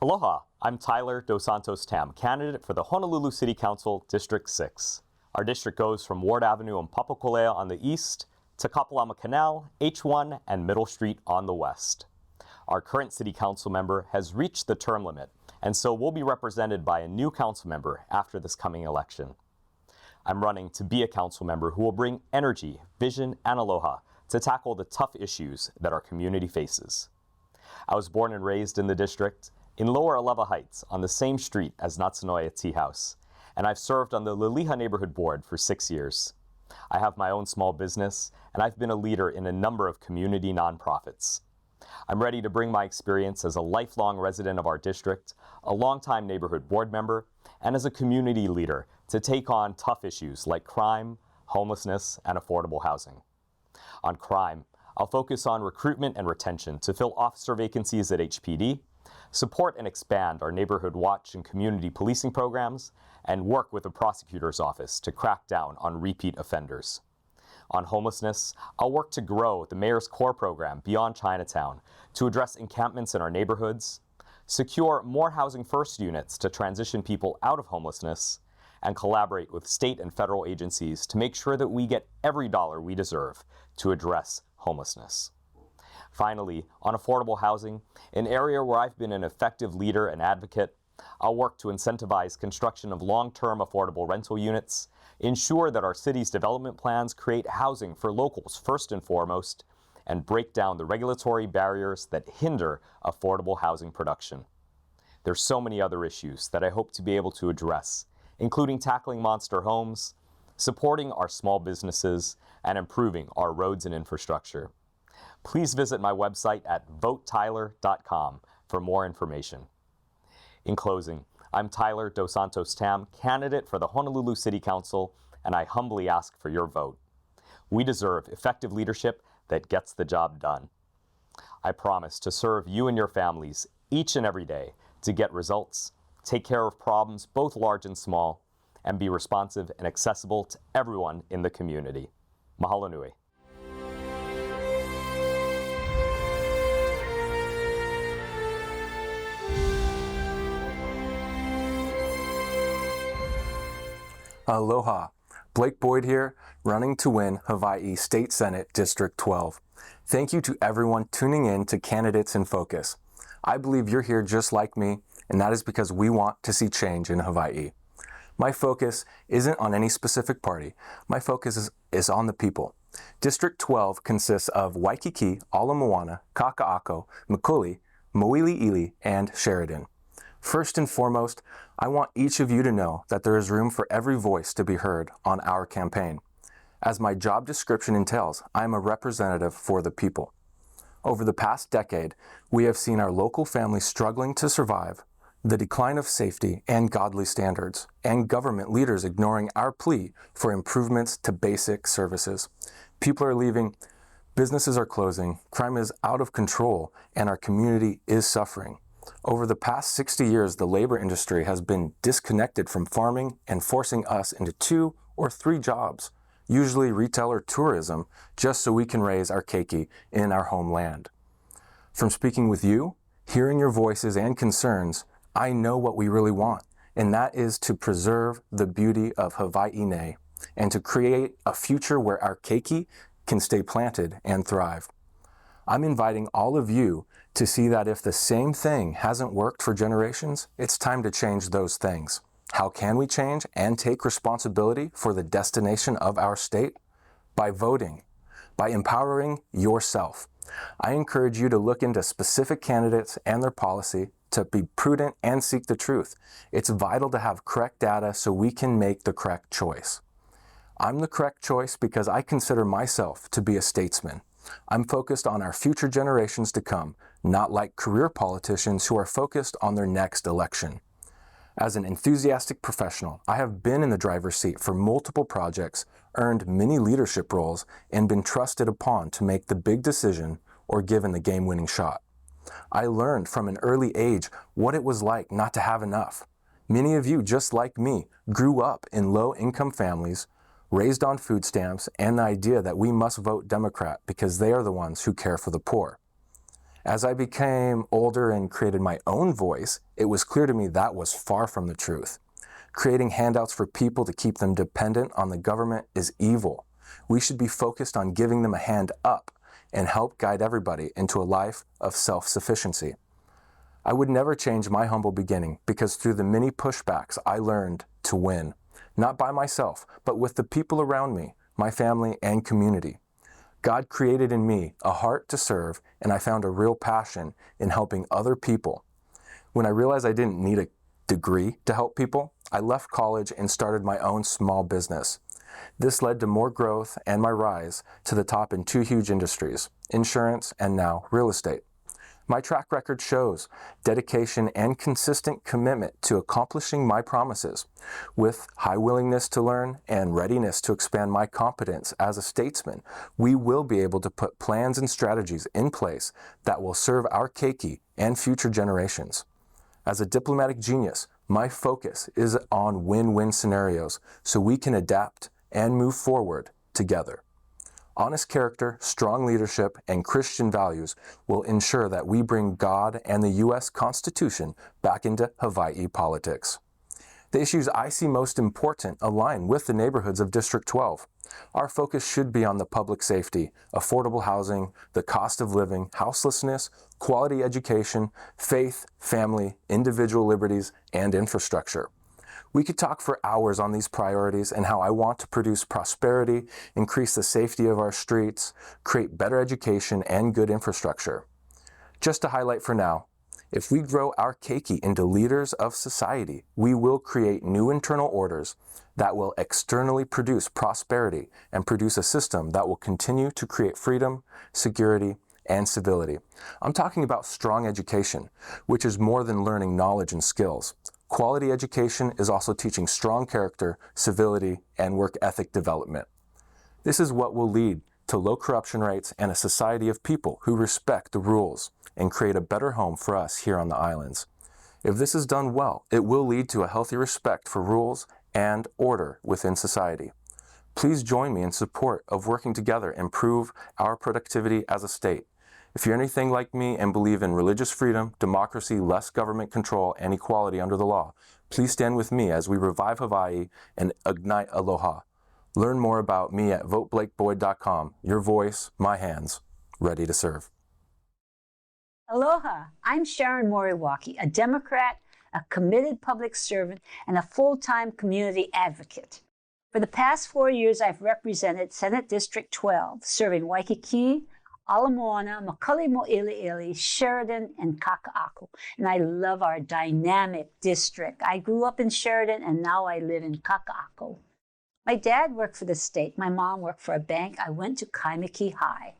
Aloha, I'm Tyler Dos Santos-Tam, candidate for the Honolulu City Council, District 6. Our district goes from Ward Avenue and Papakolea on the east to Kapalama Canal, H1, and Middle Street on the west. Our current city council member has reached the term limit, and so we'll be represented by a new council member after this coming election. I'm running to be a council member who will bring energy, vision, and aloha to tackle the tough issues that our community faces. I was born and raised in the district, in Lower Alewa Heights, on the same street as Natsunoya Tea House, and I've served on the Liliha Neighborhood Board for 6 years. I have my own small business, and I've been a leader in a number of community nonprofits. I'm ready to bring my experience as a lifelong resident of our district, a longtime neighborhood board member, and as a community leader to take on tough issues like crime, homelessness, and affordable housing. On crime, I'll focus on recruitment and retention to fill officer vacancies at HPD, support and expand our neighborhood watch and community policing programs, and work with the prosecutor's office to crack down on repeat offenders. On homelessness, I'll work to grow the Mayor's Core program beyond Chinatown to address encampments in our neighborhoods, secure more Housing First units to transition people out of homelessness, and collaborate with state and federal agencies to make sure that we get every dollar we deserve to address homelessness. Finally, on affordable housing, an area where I've been an effective leader and advocate, I'll work to incentivize construction of long-term affordable rental units, ensure that our city's development plans create housing for locals first and foremost, and break down the regulatory barriers that hinder affordable housing production. There's so many other issues that I hope to be able to address, including tackling monster homes, supporting our small businesses, and improving our roads and infrastructure. Please visit my website at votetyler.com for more information. In closing, I'm Tyler Dos Santos-Tam, candidate for the Honolulu City Council, and I humbly ask for your vote. We deserve effective leadership that gets the job done. I promise to serve you and your families each and every day to get results, take care of problems both large and small, and be responsive and accessible to everyone in the community. Mahalo nui. Aloha, Blake Boyd here, running to win Hawaii State Senate District 12. Thank you to everyone tuning in to Candidates in Focus. I believe you're here just like me, and that is because we want to see change in Hawaii. My focus isn't on any specific party. My focus is on the people. District 12 consists of Waikiki, Ala Moana, Kaka'ako, Makuli, Moiliili, and Sheridan. First and foremost, I want each of you to know that there is room for every voice to be heard on our campaign. As my job description entails, I am a representative for the people. Over the past decade, we have seen our local families struggling to survive, the decline of safety and godly standards, and government leaders ignoring our plea for improvements to basic services. People are leaving, businesses are closing, crime is out of control, and our community is suffering. Over the past 60 years, the labor industry has been disconnected from farming and forcing us into 2 or 3 jobs, usually retail or tourism, just so we can raise our keiki in our homeland. From speaking with you, hearing your voices and concerns, I know what we really want, and that is to preserve the beauty of Hawaii nei and to create a future where our keiki can stay planted and thrive. I'm inviting all of you to see that if the same thing hasn't worked for generations, it's time to change those things. How can we change and take responsibility for the destination of our state? By voting, by empowering yourself. I encourage you to look into specific candidates and their policy, to be prudent and seek the truth. It's vital to have correct data so we can make the correct choice. I'm the correct choice because I consider myself to be a statesman. I'm focused on our future generations to come, not like career politicians who are focused on their next election. As an enthusiastic professional, I have been in the driver's seat for multiple projects, earned many leadership roles, and been trusted upon to make the big decision or given the game-winning shot. I learned from an early age what it was like not to have enough. Many of you, just like me, grew up in low-income families, raised on food stamps, and the idea that we must vote Democrat because they are the ones who care for the poor. As I became older and created my own voice, it was clear to me that was far from the truth. Creating handouts for people to keep them dependent on the government is evil. We should be focused on giving them a hand up and help guide everybody into a life of self-sufficiency. I would never change my humble beginning because through the many pushbacks I learned to win, not by myself, but with the people around me, my family and community. God created in me a heart to serve, and I found a real passion in helping other people. When I realized I didn't need a degree to help people, I left college and started my own small business. This led to more growth and my rise to the top in two huge industries, insurance and now real estate. My track record shows dedication and consistent commitment to accomplishing my promises. With high willingness to learn and readiness to expand my competence as a statesman, we will be able to put plans and strategies in place that will serve our keiki and future generations. As a diplomatic genius, my focus is on win-win scenarios so we can adapt and move forward together. Honest character, strong leadership, and Christian values will ensure that we bring God and the U.S. Constitution back into Hawaii politics. The issues I see most important align with the neighborhoods of District 12. Our focus should be on the public safety, affordable housing, the cost of living, houselessness, quality education, faith, family, individual liberties, and infrastructure. We could talk for hours on these priorities and how I want to produce prosperity, increase the safety of our streets, create better education and good infrastructure. Just to highlight for now, if we grow our keiki into leaders of society, we will create new internal orders that will externally produce prosperity and produce a system that will continue to create freedom, security, and civility. I'm talking about strong education, which is more than learning knowledge and skills. Quality education is also teaching strong character, civility, and work ethic development. This is what will lead to low corruption rates and a society of people who respect the rules and create a better home for us here on the islands. If this is done well, it will lead to a healthy respect for rules and order within society. Please join me in support of working together and improve our productivity as a state. If you're anything like me and believe in religious freedom, democracy, less government control, and equality under the law, please stand with me as we revive Hawaii and ignite aloha. Learn more about me at voteblakeBoyd.com. Your voice, my hands, ready to serve. Aloha, I'm Sharon Moriwaki, a Democrat, a committed public servant, and a full-time community advocate. For the past 4 years, I've represented Senate District 12, serving Waikiki, Ala Moana, Makali Mo'ili'ili, Sheridan, and Kaka'ako. And I love our dynamic district. I grew up in Sheridan, and now I live in Kaka'ako. My dad worked for the state. My mom worked for a bank. I went to Kaimiki High.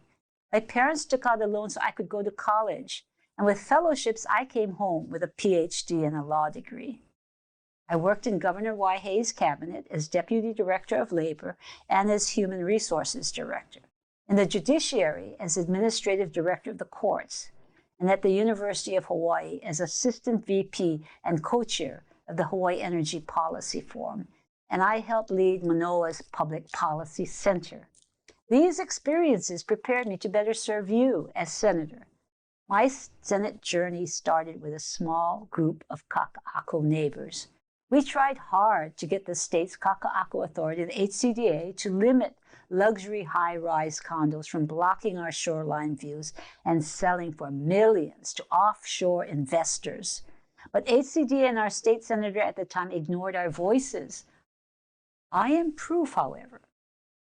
My parents took out a loan so I could go to college. And with fellowships, I came home with a PhD and a law degree. I worked in Governor Waihei's cabinet as Deputy Director of Labor and as Human Resources Director. In the judiciary as Administrative Director of the Courts, and at the University of Hawaii as Assistant VP and Co-Chair of the Hawaii Energy Policy Forum, and I helped lead Manoa's Public Policy Center. These experiences prepared me to better serve you as Senator. My Senate journey started with a small group of Kaka'ako neighbors. We tried hard to get the state's Kaka'ako Authority, the HCDA, to limit luxury high-rise condos from blocking our shoreline views and selling for millions to offshore investors. But HCDA and our state senator at the time ignored our voices. I am proof, however,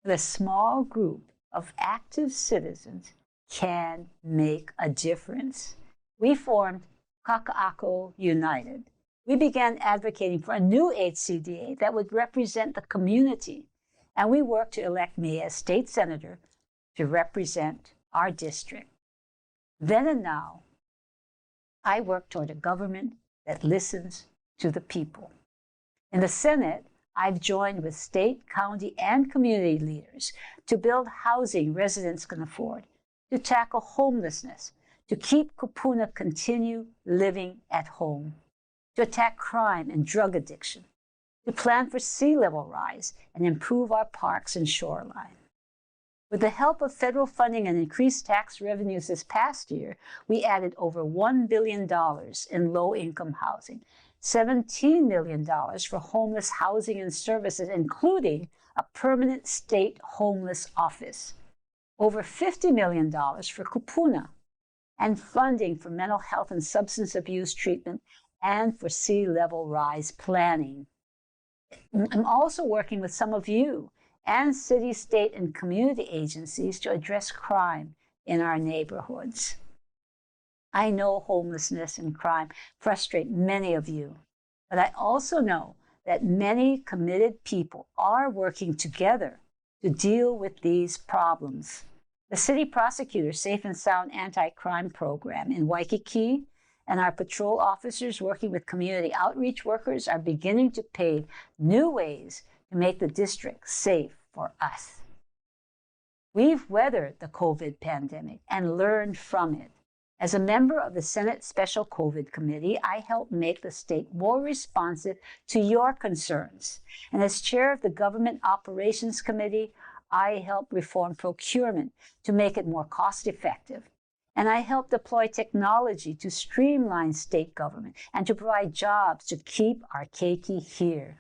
that a small group of active citizens can make a difference. We formed Kaka'ako United. We began advocating for a new HCDA that would represent the community. And we worked to elect me as state senator to represent our district. Then and now, I work toward a government that listens to the people. In the Senate, I've joined with state, county, and community leaders to build housing residents can afford, to tackle homelessness, to keep kupuna continue living at home, to attack crime and drug addiction, to plan for sea level rise and improve our parks and shoreline. With the help of federal funding and increased tax revenues this past year, we added over $1 billion in low-income housing, $17 million for homeless housing and services, including a permanent state homeless office, over $50 million for kupuna, and funding for mental health and substance abuse treatment and for sea level rise planning. I'm also working with some of you and city, state, and community agencies to address crime in our neighborhoods. I know homelessness and crime frustrate many of you, but I also know that many committed people are working together to deal with these problems. The city prosecutor's Safe and Sound Anti-Crime Program in Waikiki and our patrol officers working with community outreach workers are beginning to pave new ways to make the district safe for us. We've weathered the COVID pandemic and learned from it. As a member of the Senate Special COVID Committee, I helped make the state more responsive to your concerns. And as chair of the Government Operations Committee, I helped reform procurement to make it more cost-effective. And I helped deploy technology to streamline state government and to provide jobs to keep our keiki here.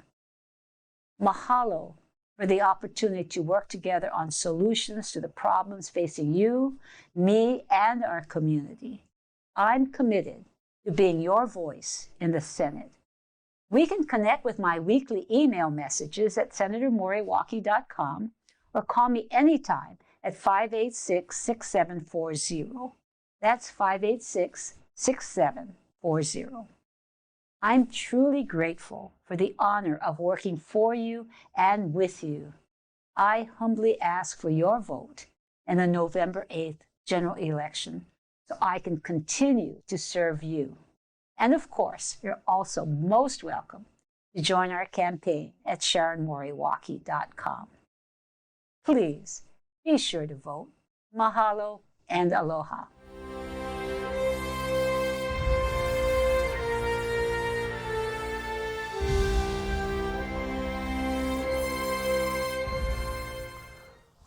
Mahalo for the opportunity to work together on solutions to the problems facing you, me, and our community. I'm committed to being your voice in the Senate. We can connect with my weekly email messages at senatormoriwaki.com or call me anytime at 586-6740. That's 586-6740. I'm truly grateful for the honor of working for you and with you. I humbly ask for your vote in the November 8th general election so I can continue to serve you. And of course, you're also most welcome to join our campaign at SharonMoriwaki.com. Please be sure to vote. Mahalo and aloha.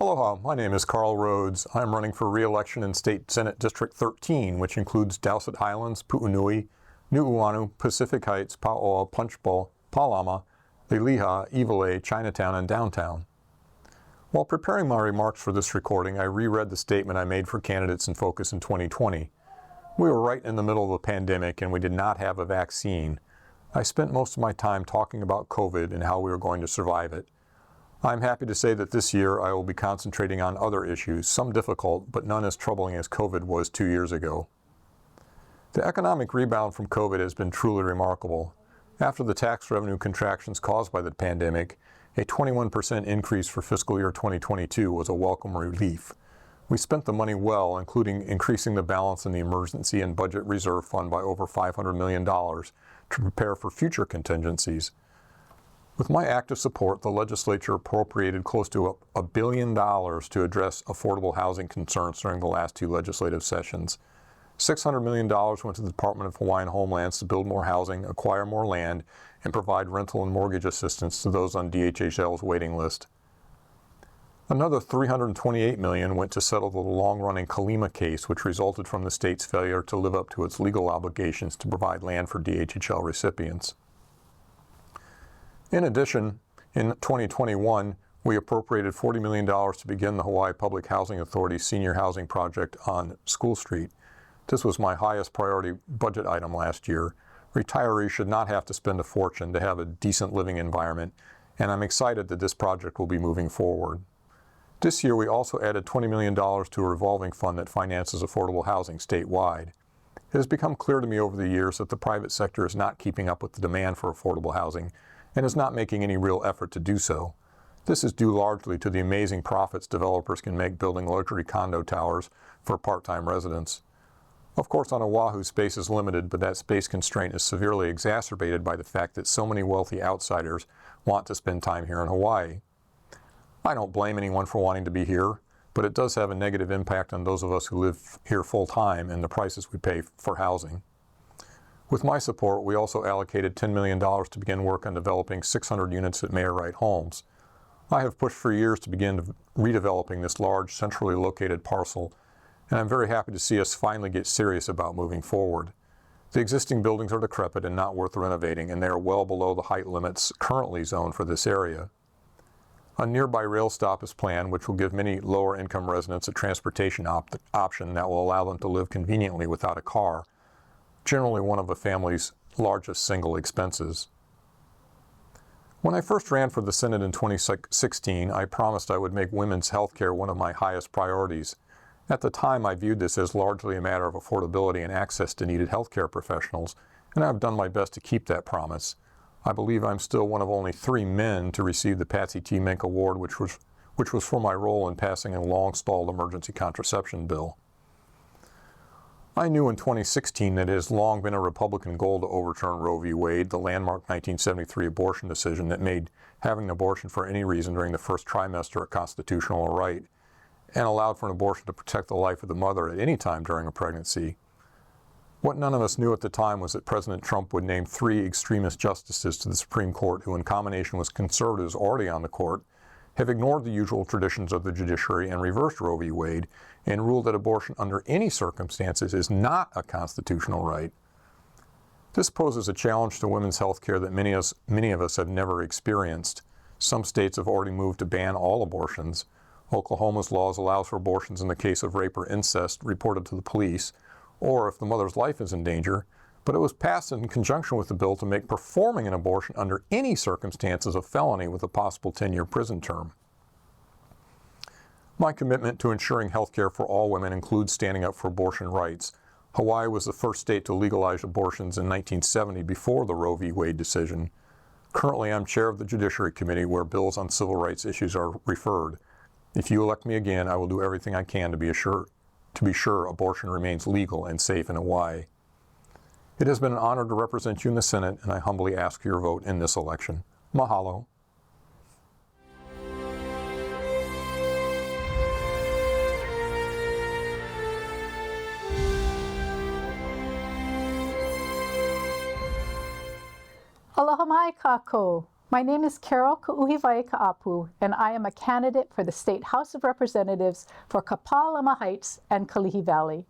Aloha, my name is Karl Rhoads. I'm running for re-election in State Senate District 13, which includes Dowsett Highlands, Pu'unui, Nuʻuanu, Pacific Heights, Paoa, Punchbowl, Palama, Liliha, Iwalei, Chinatown, and Downtown. While preparing my remarks for this recording, I reread the statement I made for candidates in focus in 2020. We were right in the middle of a pandemic and we did not have a vaccine. I spent most of my time talking about COVID and how we were going to survive it. I'm happy to say that this year I will be concentrating on other issues, some difficult, but none as troubling as COVID was 2 years ago. The economic rebound from COVID has been truly remarkable. After the tax revenue contractions caused by the pandemic, a 21% increase for fiscal year 2022 was a welcome relief. We spent the money well, including increasing the balance in the Emergency and Budget Reserve Fund by over $500 million to prepare for future contingencies. With my active support, the legislature appropriated close to $1 billion to address affordable housing concerns during the last 2 legislative sessions. $600 million went to the Department of Hawaiian Homelands to build more housing, acquire more land, and provide rental and mortgage assistance to those on DHHL's waiting list. Another $328 million went to settle the long-running Kalima case, which resulted from the state's failure to live up to its legal obligations to provide land for DHHL recipients. In addition, in 2021, we appropriated $40 million to begin the Hawaii Public Housing Authority's senior housing project on School Street. This was my highest priority budget item last year. Retirees should not have to spend a fortune to have a decent living environment, and I'm excited that this project will be moving forward. This year we also added $20 million to a revolving fund that finances affordable housing statewide. It has become clear to me over the years that the private sector is not keeping up with the demand for affordable housing, and is not making any real effort to do so. This is due largely to the amazing profits developers can make building luxury condo towers for part-time residents. Of course, on Oʻahu, space is limited, but that space constraint is severely exacerbated by the fact that so many wealthy outsiders want to spend time here in Hawaii. I don't blame anyone for wanting to be here, but it does have a negative impact on those of us who live here full-time and the prices we pay for housing. With my support, we also allocated $10 million to begin work on developing 600 units at Mayor Wright Homes. I have pushed for years to begin redeveloping this large, centrally located parcel, and I'm very happy to see us finally get serious about moving forward. The existing buildings are decrepit and not worth renovating, and they are well below the height limits currently zoned for this area. A nearby rail stop is planned, which will give many lower-income residents a transportation option that will allow them to live conveniently without a car, generally one of a family's largest single expenses. When I first ran for the Senate in 2016, I promised I would make women's health care one of my highest priorities. At the time, I viewed this as largely a matter of affordability and access to needed healthcare professionals, and I've done my best to keep that promise. I believe I'm still one of only 3 men to receive the Patsy T. Mink Award, which was for my role in passing a long-stalled emergency contraception bill. I knew in 2016 that it has long been a Republican goal to overturn Roe v. Wade, the landmark 1973 abortion decision that made having an abortion for any reason during the first trimester a constitutional right, and allowed for an abortion to protect the life of the mother at any time during a pregnancy. What none of us knew at the time was that President Trump would name 3 extremist justices to the Supreme Court who, in combination with conservatives already on the court, have ignored the usual traditions of the judiciary and reversed Roe v. Wade and ruled that abortion under any circumstances is not a constitutional right. This poses a challenge to women's health care that many of us have never experienced. Some states have already moved to ban all abortions. Oklahoma's laws allow for abortions in the case of rape or incest reported to the police, or if the mother's life is in danger, but it was passed in conjunction with the bill to make performing an abortion under any circumstances a felony with a possible 10-year prison term. My commitment to ensuring health care for all women includes standing up for abortion rights. Hawaii was the first state to legalize abortions in 1970 before the Roe v. Wade decision. Currently, I'm chair of the Judiciary Committee where bills on civil rights issues are referred. If you elect me again, I will do everything I can to be sure abortion remains legal and safe in Hawaii. It has been an honor to represent you in the Senate, and I humbly ask for your vote in this election. Mahalo. Aloha mai kākou. My name is Carole Kauhiwai Kaapu, and I am a candidate for the State House of Representatives for Kapalama Heights and Kalihi Valley.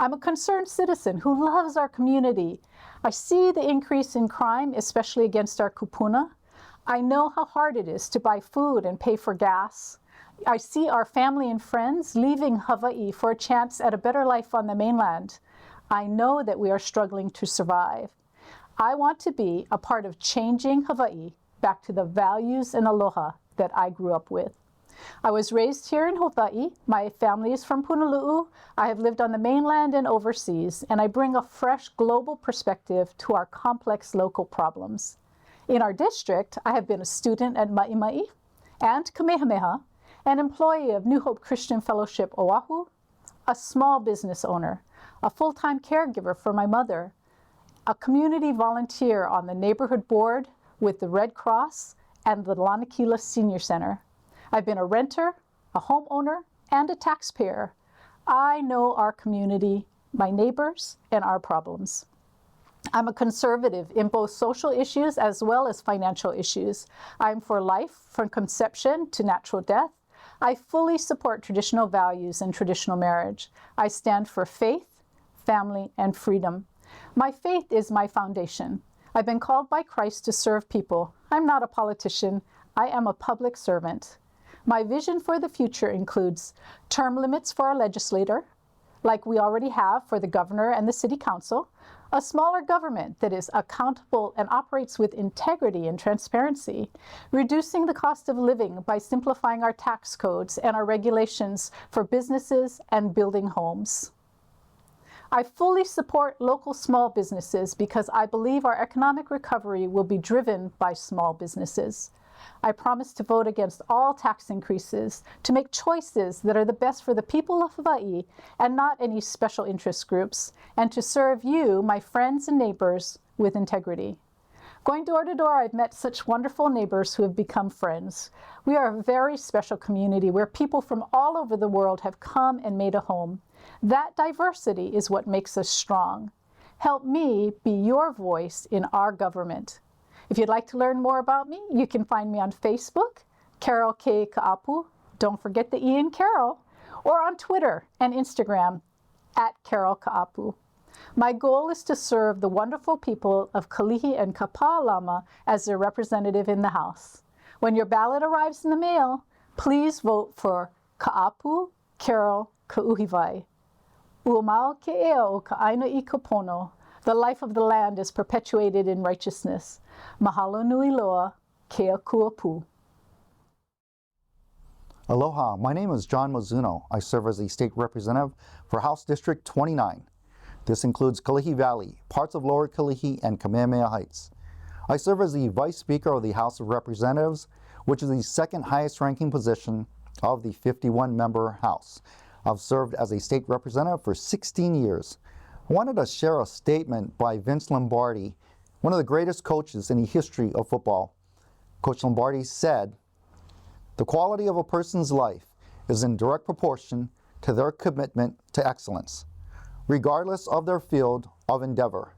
I'm a concerned citizen who loves our community. I see the increase in crime, especially against our kupuna. I know how hard it is to buy food and pay for gas. I see our family and friends leaving Hawaii for a chance at a better life on the mainland. I know that we are struggling to survive. I want to be a part of changing Hawaii back to the values and aloha that I grew up with. I was raised here in Hawaii. My family is from Punalu'u. I have lived on the mainland and overseas, and I bring a fresh global perspective to our complex local problems. In our district, I have been a student at Maʻimaʻi and Kamehameha, an employee of New Hope Christian Fellowship Oʻahu, a small business owner, a full-time caregiver for my mother, a community volunteer on the neighborhood board with the Red Cross and the Lanakila Senior Center. I've been a renter, a homeowner, and a taxpayer. I know our community, my neighbors, and our problems. I'm a conservative in both social issues as well as financial issues. I'm for life from conception to natural death. I fully support traditional values and traditional marriage. I stand for faith, family, and freedom. My faith is my foundation. I've been called by Christ to serve people. I'm not a politician. I am a public servant. My vision for the future includes term limits for our legislator, like we already have for the governor and the city council, a smaller government that is accountable and operates with integrity and transparency, reducing the cost of living by simplifying our tax codes and our regulations for businesses and building homes. I fully support local small businesses because I believe our economic recovery will be driven by small businesses. I promise to vote against all tax increases, to make choices that are the best for the people of Hawaii and not any special interest groups, and to serve you, my friends and neighbors, with integrity. Going door to door, I've met such wonderful neighbors who have become friends. We are a very special community where people from all over the world have come and made a home. That diversity is what makes us strong. Help me be your voice in our government. If you'd like to learn more about me, you can find me on Facebook, Carole K. Kaapu, don't forget the E in Carol, or on Twitter and Instagram at Carole Kaapu. My goal is to serve the wonderful people of Kalihi and Kapalama as their representative in the House. When your ballot arrives in the mail, please vote for Kaapu, Carol, Kauhiwai. Uamau ke ea o ka aina I kapono. The life of the land is perpetuated in righteousness. Mahalo nui loa, kea kuapu. Aloha, my name is John Mizuno. I serve as the state representative for House District 29. This includes Kalihi Valley, parts of Lower Kalihi, and Kamehameha Heights. I serve as the Vice Speaker of the House of Representatives, which is the second highest ranking position of the 51-member House. I've served as a state representative for 16 years. I wanted to share a statement by Vince Lombardi, one of the greatest coaches in the history of football. Coach Lombardi said, "The quality of a person's life is in direct proportion to their commitment to excellence, regardless of their field of endeavor."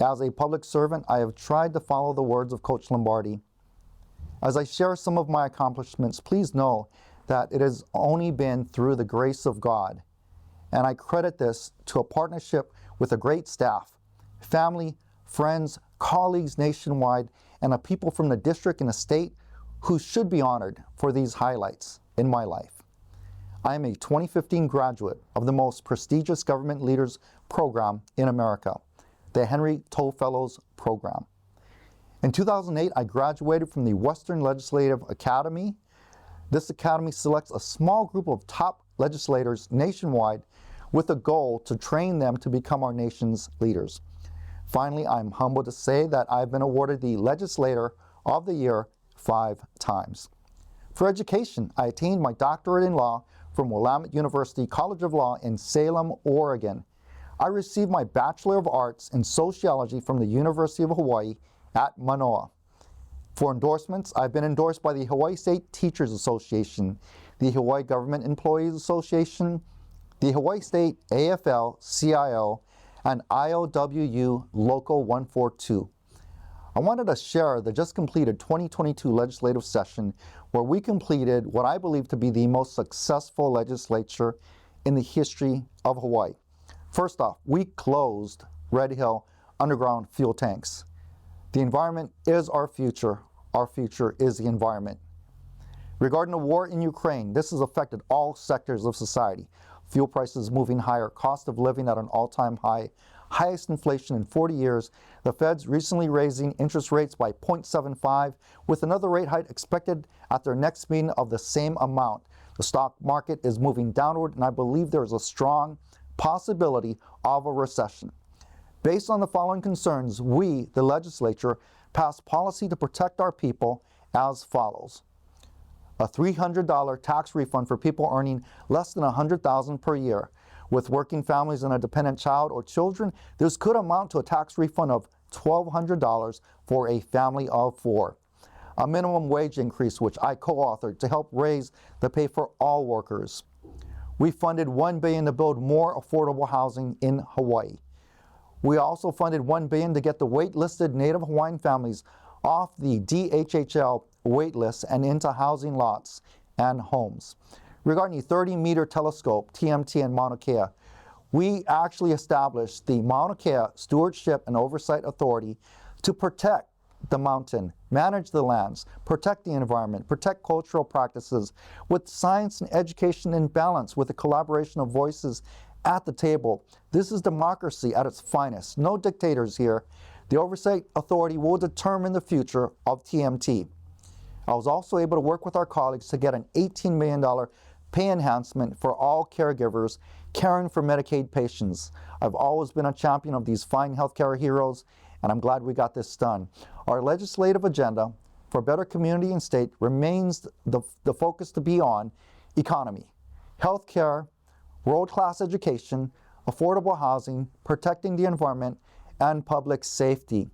As a public servant, I have tried to follow the words of Coach Lombardi. As I share some of my accomplishments, please know that it has only been through the grace of God. And I credit this to a partnership with a great staff, family, friends, colleagues nationwide, and the people from the district and the state who should be honored for these highlights in my life. I am a 2015 graduate of the most prestigious government leaders program in America, the Henry Toll Fellows Program. In 2008, I graduated from the Western Legislative Academy. This academy selects a small group of top legislators nationwide with a goal to train them to become our nation's leaders. Finally, I'm humbled to say that I've been awarded the Legislator of the Year 5 times. For education, I attained my doctorate in law from Willamette University College of Law in Salem, Oregon. I received my Bachelor of Arts in Sociology from the University of Hawaii at Manoa. For endorsements, I've been endorsed by the Hawaii State Teachers Association, the Hawaii Government Employees Association, the Hawaii State AFL-CIO, and IOWU Local 142. I wanted to share the just completed 2022 legislative session where we completed what I believe to be the most successful legislature in the history of Hawaii. First off, we closed Red Hill underground fuel tanks. The environment is our future. Our future is the environment. Regarding the war in Ukraine, this has affected all sectors of society. Fuel prices moving higher, cost of living at an all-time high, highest inflation in 40 years, the Fed's recently raising interest rates by 0.75, with another rate hike expected at their next meeting of the same amount. The stock market is moving downward, and I believe there is a strong possibility of a recession. Based on the following concerns, we, the legislature, passed policy to protect our people as follows. A $300 tax refund for people earning less than $100,000 per year. With working families and a dependent child or children, this could amount to a tax refund of $1,200 for a family of 4. A minimum wage increase, which I co-authored to help raise the pay for all workers. We funded $1 billion to build more affordable housing in Hawaii. We also funded $1 billion to get the wait-listed Native Hawaiian families off the DHHL wait list and into housing lots and homes. Regarding the 30-meter telescope, TMT in Mauna Kea, we actually established the Mauna Kea Stewardship and Oversight Authority to protect the mountain, manage the lands, protect the environment, protect cultural practices, with science and education in balance, with the collaboration of voices at the table. This is democracy at its finest. No dictators here. The Oversight Authority will determine the future of TMT. I was also able to work with our colleagues to get an $18 million pay enhancement for all caregivers caring for Medicaid patients. I've always been a champion of these fine healthcare heroes, and I'm glad we got this done. Our legislative agenda for a better community and state remains the focus to be on economy, healthcare, world-class education, affordable housing, protecting the environment, and public safety.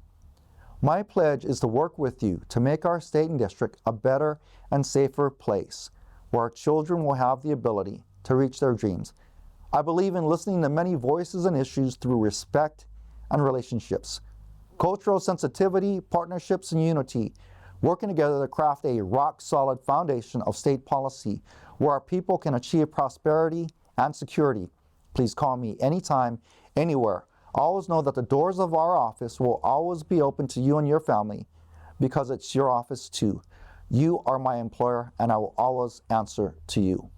My pledge is to work with you to make our state and district a better and safer place where our children will have the ability to reach their dreams. I believe in listening to many voices and issues through respect and relationships, cultural sensitivity, partnerships, and unity, working together to craft a rock-solid foundation of state policy where our people can achieve prosperity and security. Please call me anytime, anywhere. Always know that the doors of our office will always be open to you and your family because it's your office too. You are my employer and I will always answer to you.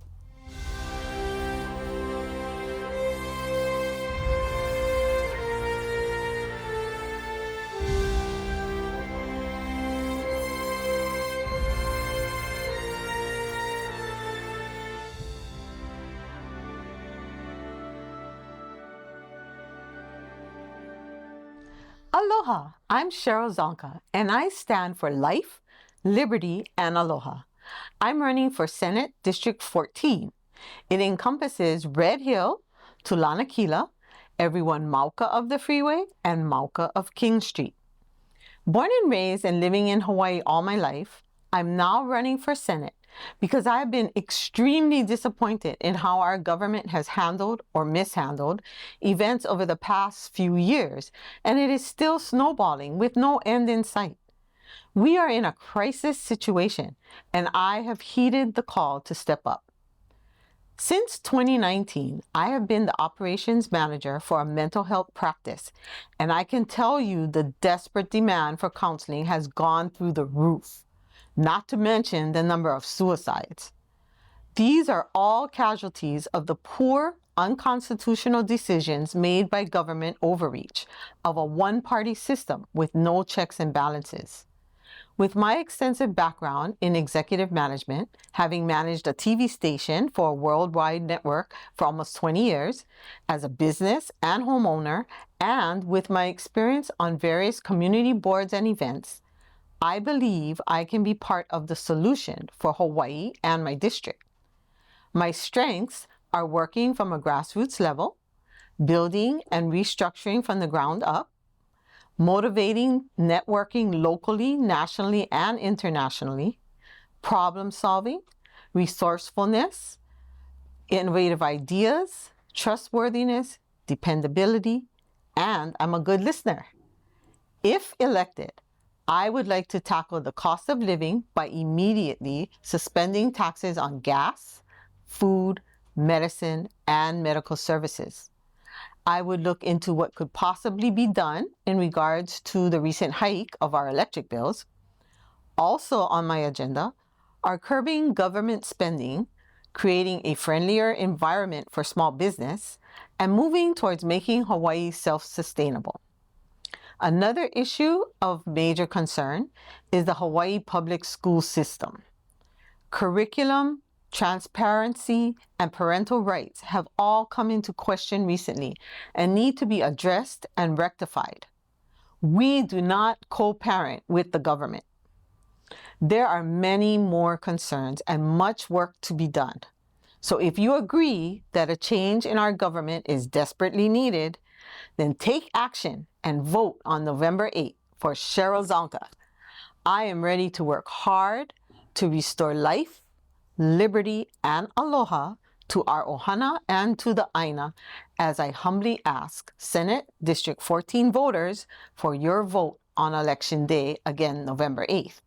Aloha, I'm Cheryl Rzonca, and I stand for life, liberty, and aloha. I'm running for Senate District 14. It encompasses Red Hill to Lanakila, everyone Mauka of the freeway, and Mauka of King Street. Born and raised and living in Hawaii all my life, I'm now running for Senate because I have been extremely disappointed in how our government has handled or mishandled events over the past few years, and it is still snowballing with no end in sight. We are in a crisis situation, and I have heeded the call to step up. Since 2019, I have been the operations manager for a mental health practice, and I can tell you the desperate demand for counseling has gone through the roof. Not to mention the number of suicides. These are all casualties of the poor, unconstitutional decisions made by government overreach of a one-party system with no checks and balances. With my extensive background in executive management, having managed a TV station for a worldwide network for almost 20 years, as a business and homeowner, and with my experience on various community boards and events, I believe I can be part of the solution for Hawaii and my district. My strengths are working from a grassroots level, building and restructuring from the ground up, motivating networking locally, nationally, and internationally, problem solving, resourcefulness, innovative ideas, trustworthiness, dependability, and I'm a good listener. If elected, I would like to tackle the cost of living by immediately suspending taxes on gas, food, medicine, and medical services. I would look into what could possibly be done in regards to the recent hike of our electric bills. Also on my agenda are curbing government spending, creating a friendlier environment for small business, and moving towards making Hawaii self-sustainable. Another issue of major concern is the Hawaii public school system. Curriculum, transparency, and parental rights have all come into question recently and need to be addressed and rectified. We do not co-parent with the government. There are many more concerns and much work to be done. So if you agree that a change in our government is desperately needed, then take action and vote on November 8th for Cheryl Rzonca. I am ready to work hard to restore life, liberty, and aloha to our ohana and to the ʻAina as I humbly ask Senate District 14 voters for your vote on Election Day, again November 8th.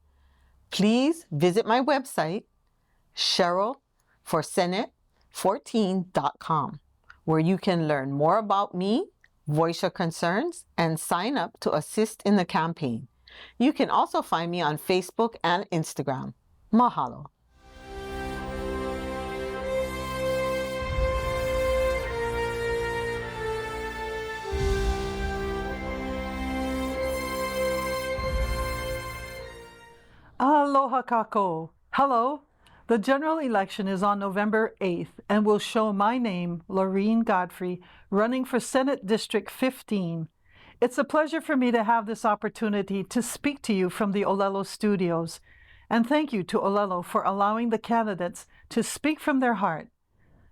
Please visit my website, cherylforsenate14.com, where you can learn more about me, voice your concerns, and sign up to assist in the campaign. You can also find me on Facebook and Instagram. Mahalo. Aloha kako. Hello. The general election is on November 8th and will show my name, Lorene Godfrey, running for Senate District 15. It's a pleasure for me to have this opportunity to speak to you from the Ōlelo studios. And thank you to Ōlelo for allowing the candidates to speak from their heart.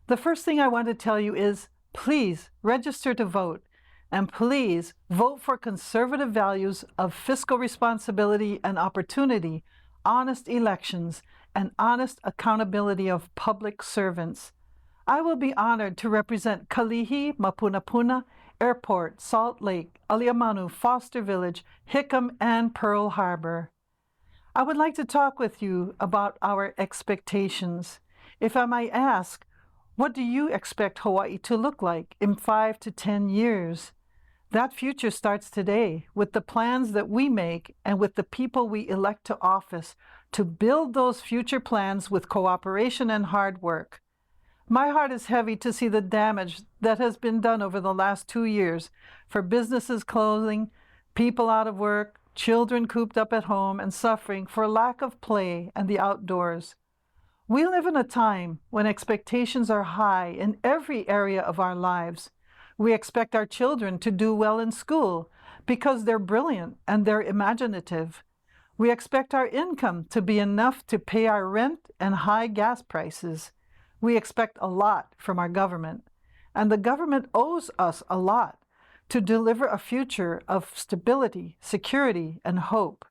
The first thing I want to tell you is, please register to vote. And please vote for conservative values of fiscal responsibility and opportunity, honest elections, and honest accountability of public servants. I will be honored to represent Kalihi, Mapunapuna, Airport, Salt Lake, Aliamanu, Foster Village, Hickam, and Pearl Harbor. I would like to talk with you about our expectations. If I might ask, what do you expect Hawaii to look like in 5 to 10 years? That future starts today with the plans that we make and with the people we elect to office to build those future plans with cooperation and hard work. My heart is heavy to see the damage that has been done over the last 2 years for businesses closing, people out of work, children cooped up at home and suffering for lack of play and the outdoors. We live in a time when expectations are high in every area of our lives. We expect our children to do well in school because they're brilliant and they're imaginative. We expect our income to be enough to pay our rent and high gas prices. We expect a lot from our government, and the government owes us a lot to deliver a future of stability, security, and hope.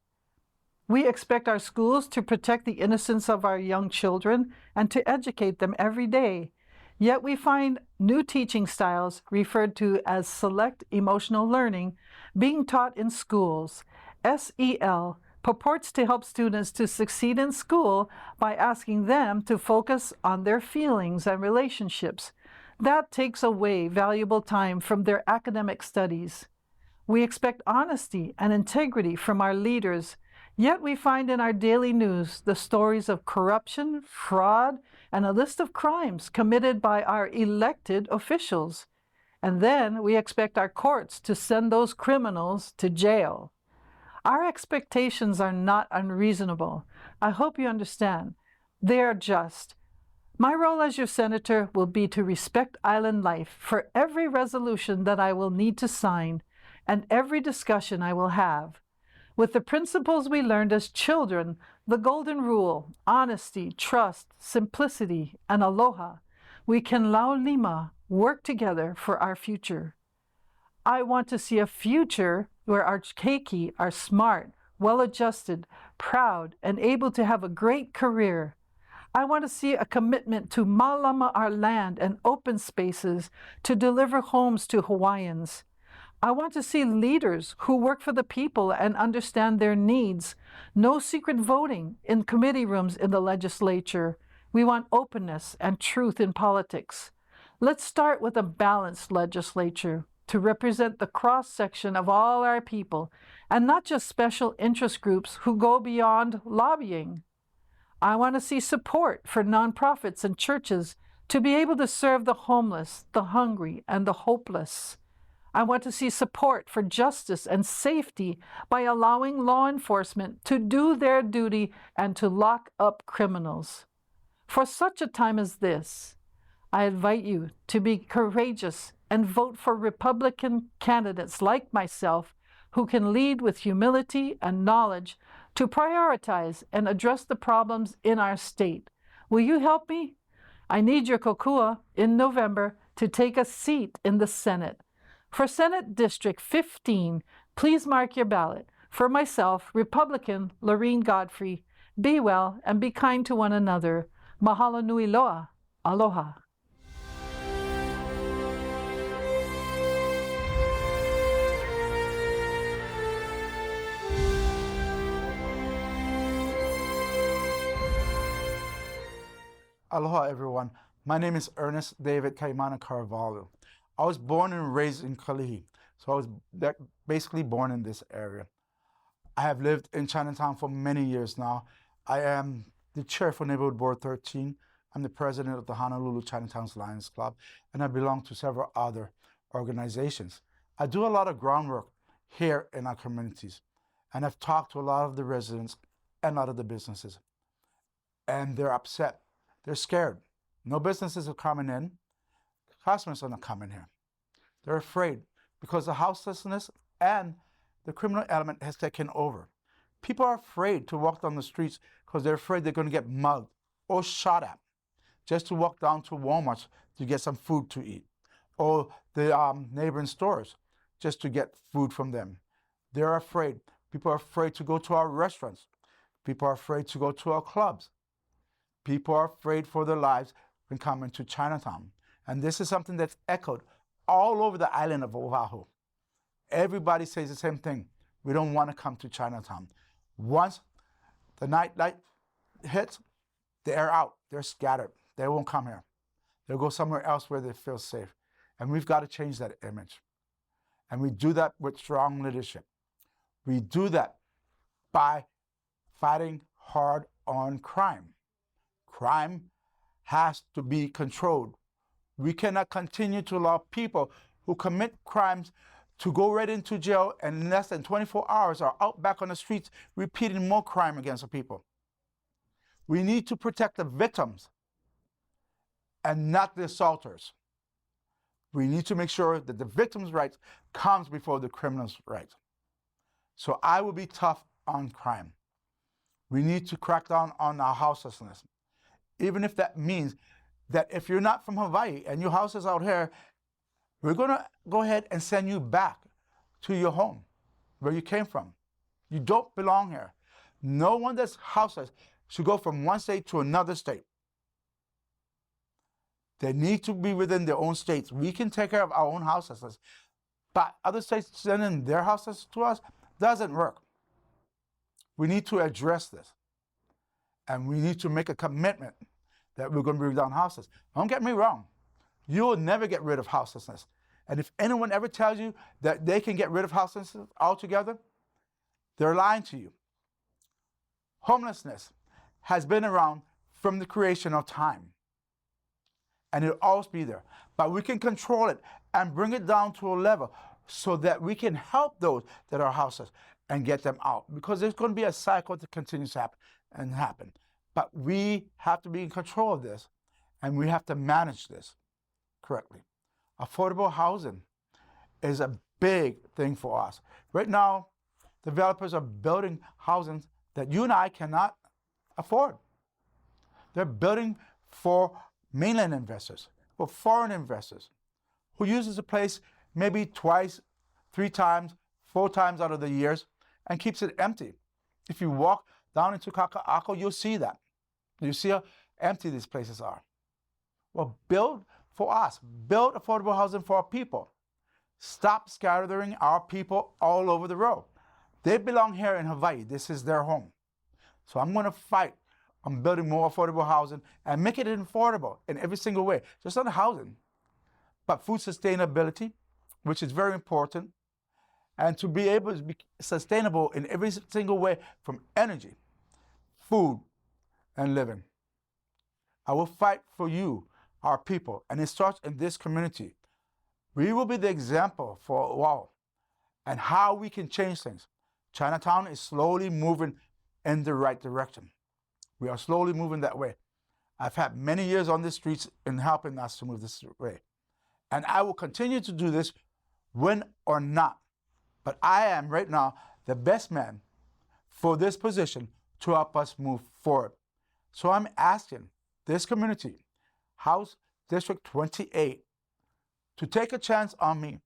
We expect our schools to protect the innocence of our young children and to educate them every day. Yet we find new teaching styles, referred to as select emotional learning, being taught in schools. SEL purports to help students to succeed in school by asking them to focus on their feelings and relationships. That takes away valuable time from their academic studies. We expect honesty and integrity from our leaders, yet we find in our daily news the stories of corruption, fraud, and a list of crimes committed by our elected officials. And then we expect our courts to send those criminals to jail. Our expectations are not unreasonable. I hope you understand. They are just. My role as your senator will be to respect island life for every resolution that I will need to sign and every discussion I will have. With the principles we learned as children, the golden rule, honesty, trust, simplicity, and aloha, we can laulima work together for our future. I want to see a future where our keiki are smart, well-adjusted, proud, and able to have a great career. I want to see a commitment to malama our land and open spaces to deliver homes to Hawaiians. I want to see leaders who work for the people and understand their needs. No secret voting in committee rooms in the legislature. We want openness and truth in politics. Let's start with a balanced legislature to represent the cross-section of all our people and not just special interest groups who go beyond lobbying. I want to see support for nonprofits and churches to be able to serve the homeless, the hungry, and the hopeless. I want to see support for justice and safety by allowing law enforcement to do their duty and to lock up criminals. For such a time as this, I invite you to be courageous and vote for Republican candidates like myself who can lead with humility and knowledge to prioritize and address the problems in our state. Will you help me? I need your kokua in November to take a seat in the Senate. For Senate District 15, please mark your ballot. For myself, Republican Lorene Godfrey, be well and be kind to one another. Mahalo nui loa. Aloha. Aloha, everyone. My name is Ernest David Kaimana Caravalho. I was born and raised in Kalihi, so I was basically born in this area. I have lived in Chinatown for many years now. I am the chair for Neighborhood Board 13. I'm the president of the Honolulu Chinatown's Lions Club, and I belong to several other organizations. I do a lot of groundwork here in our communities, and I've talked to a lot of the residents and a lot of the businesses, and they're upset. They're scared. No businesses are coming in. Customers are not coming here. They're afraid because the houselessness and the criminal element has taken over. People are afraid to walk down the streets because they're afraid they're going to get mugged or shot at just to walk down to Walmart to get some food to eat, or the neighboring stores just to get food from them. They're afraid. People are afraid to go to our restaurants. People are afraid to go to our clubs. People are afraid for their lives when coming to Chinatown. And this is something that's echoed all over the island of Oʻahu. Everybody says the same thing. We don't want to come to Chinatown. Once The night light hits, they're out. They're scattered. They won't come here. They'll go somewhere else where they feel safe. And we've got to change that image. And we do that with strong leadership. We do that by fighting hard on crime. Crime has to be controlled. We cannot continue to allow people who commit crimes to go right into jail and in less than 24 hours are out back on the streets repeating more crime against the people. We need to protect the victims and not the assaulters. We need to make sure that the victim's rights comes before the criminal's rights. So I will be tough on crime. We need to crack down on our houselessness, even if that means that if you're not from Hawaii and your house is out here, we're going to go ahead and send you back to your home, where you came from. You don't belong here. No one that's houseless should go from one state to another state. They need to be within their own states. We can take care of our own houselessness, but other states sending their houselessness to us doesn't work. We need to address this, and we need to make a commitment that we're going to bring down houselessness. Don't get me wrong. You will never get rid of houselessness. And if anyone ever tells you that they can get rid of houselessness altogether, they're lying to you. Homelessness has been around from the creation of time, and it'll always be there. But we can control it and bring it down to a level so that we can help those that are houseless and get them out, because there's going to be a cycle that continues to happen. But we have to be in control of this, and we have to manage this correctly. Affordable housing is a big thing for us. Right now, developers are building housing that you and I cannot afford. They're building for mainland investors, for foreign investors, who uses the place maybe twice, 3 times, 4 times out of the years and keeps it empty. If you walk down into Kaka'ako, you'll see that. You see how empty these places are. Well, build for us. Build affordable housing for our people. Stop scattering our people all over the world. They belong here in Hawaii. This is their home. So I'm going to fight on building more affordable housing and make it affordable in every single way. Just not housing, but food sustainability, which is very important, and to be able to be sustainable in every single way, from energy, food, and living. I will fight for you, our people, and it starts in this community. We will be the example for Oʻahu and how we can change things. Chinatown is slowly moving in the right direction. We are slowly moving that way. I've had many years on the streets in helping us to move this way. And I will continue to do this, win or not. But I am right now the best man for this position to help us move forward. So I'm asking this community, House District 28, to take a chance on me,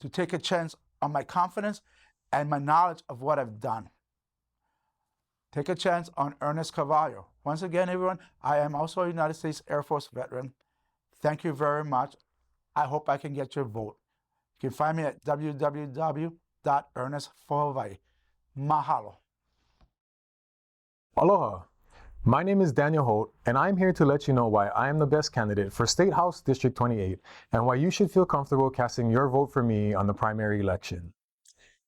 to take a chance on my confidence and my knowledge of what I've done. Take a chance on Ernest Caravalho. Once again, everyone, I am also a United States Air Force veteran. Thank you very much. I hope I can get your vote. You can find me at www.ernestforhawaii. Mahalo. Aloha. My name is Daniel Holt, and I'm here to let you know why I am the best candidate for State House District 28 and why you should feel comfortable casting your vote for me on the primary election.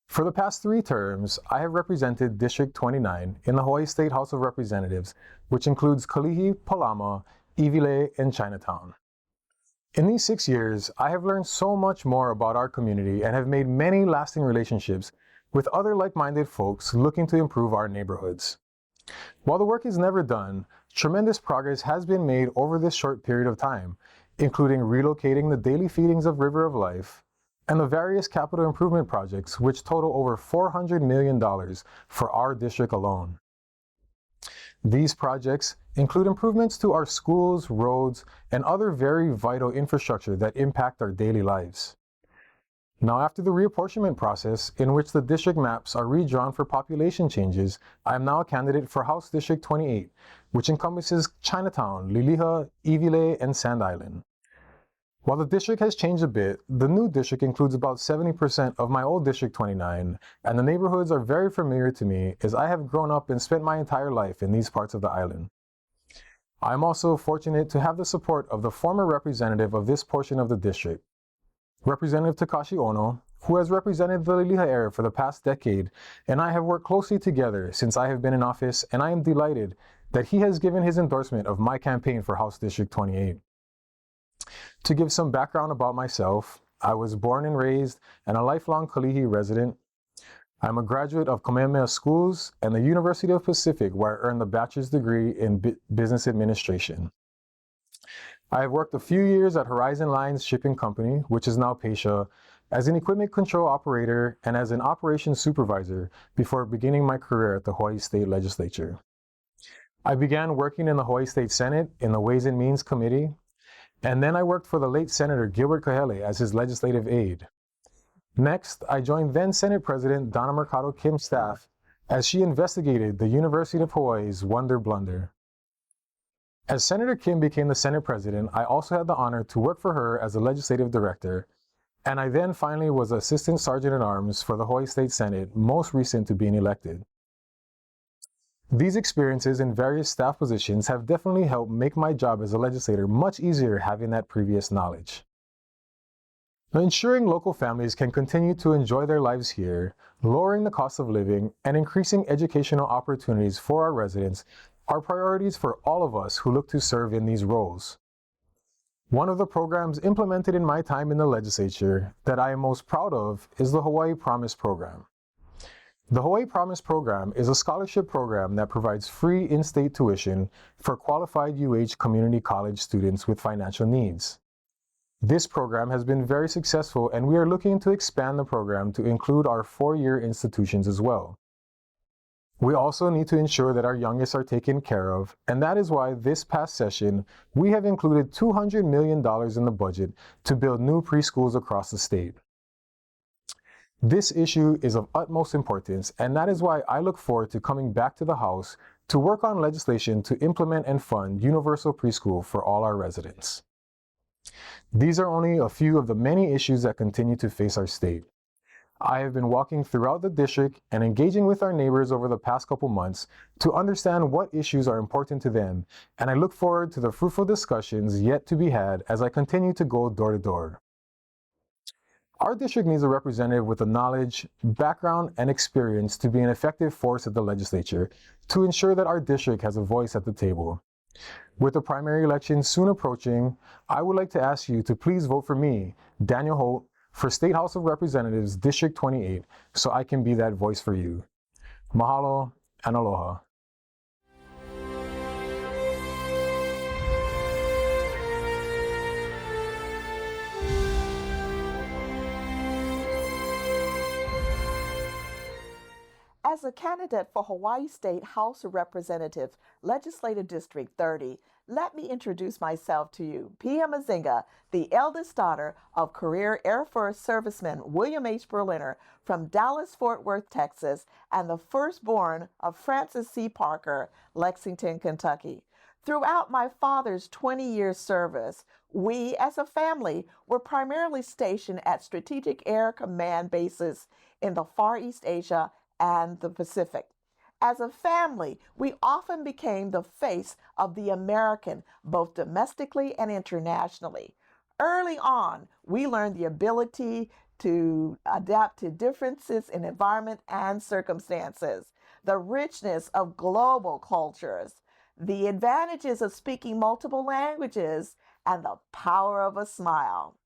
For the past 3 terms, I have represented District 29 in the Hawaii State House of Representatives, which includes Kalihi, Palama, Iwilei, and Chinatown. In these 6 years, I have learned so much more about our community and have made many lasting relationships with other like-minded folks looking to improve our neighborhoods. While the work is never done, tremendous progress has been made over this short period of time, including relocating the daily feedings of River of Life and the various capital improvement projects, which total over $400 million for our district alone. These projects include improvements to our schools, roads, and other very vital infrastructure that impact our daily lives. Now, after the reapportionment process, in which the district maps are redrawn for population changes, I am now a candidate for House District 28, which encompasses Chinatown, Liliha, Iwilei, and Sand Island. While the district has changed a bit, the new district includes about 70% of my old District 29, and the neighborhoods are very familiar to me as I have grown up and spent my entire life in these parts of the island. I'm also fortunate to have the support of the former representative of this portion of the district, Representative Takashi Ono, who has represented the Liliha area for the past decade, and I have worked closely together since I have been in office, and I am delighted that he has given his endorsement of my campaign for House District 28. To give some background about myself, I was born and raised and a lifelong Kalihi resident. I'm a graduate of Kamehameha Schools and the University of Pacific, where I earned the bachelor's degree in business administration. I have worked a few years at Horizon Lines Shipping Company, which is now Pasha, as an equipment control operator and as an operations supervisor before beginning my career at the Hawaii State Legislature. I began working in the Hawaii State Senate in the Ways and Means Committee, and then I worked for the late Senator Gilbert Kahele as his legislative aide. Next, I joined then Senate President Donna Mercado Kim's staff as she investigated the University of Hawaii's Wonder Blunder. As Senator Kim became the Senate President, I also had the honor to work for her as a legislative director, and I then finally was Assistant Sergeant-at-Arms for the Hawaii State Senate, most recent to being elected. These experiences in various staff positions have definitely helped make my job as a legislator much easier having that previous knowledge. Now, ensuring local families can continue to enjoy their lives here, lowering the cost of living, and increasing educational opportunities for our residents are priorities for all of us who look to serve in these roles. One of the programs implemented in my time in the legislature that I am most proud of is the Hawaii Promise Program. The Hawaii Promise Program is a scholarship program that provides free in-state tuition for qualified UH community college students with financial needs. This program has been very successful, and we are looking to expand the program to include our four-year institutions as well. We also need to ensure that our youngest are taken care of, and that is why this past session, we have included $200 million in the budget to build new preschools across the state. This issue is of utmost importance, and that is why I look forward to coming back to the House to work on legislation to implement and fund universal preschool for all our residents. These are only a few of the many issues that continue to face our state. I have been walking throughout the district and engaging with our neighbors over the past couple months to understand what issues are important to them, and I look forward to the fruitful discussions yet to be had as I continue to go door to door. Our district needs a representative with the knowledge, background, and experience to be an effective force at the legislature to ensure that our district has a voice at the table. With the primary election soon approaching, I would like to ask you to please vote for me, Daniel Holt, for State House of Representatives District 28, so I can be that voice for you. Mahalo and aloha. As a candidate for Hawaii State House of Representatives, Legislative District 30, let me introduce myself to you, P.M. Azinga, the eldest daughter of career Air Force serviceman William H. Berliner from Dallas-Fort Worth, Texas, and the firstborn of Francis C. Parker, Lexington, Kentucky. Throughout my father's 20-year service, we as a family were primarily stationed at Strategic Air Command bases in the Far East Asia and the Pacific. As a family, we often became the face of the American, both domestically and internationally. Early on, we learned the ability to adapt to differences in environment and circumstances, the richness of global cultures, the advantages of speaking multiple languages, and the power of a smile.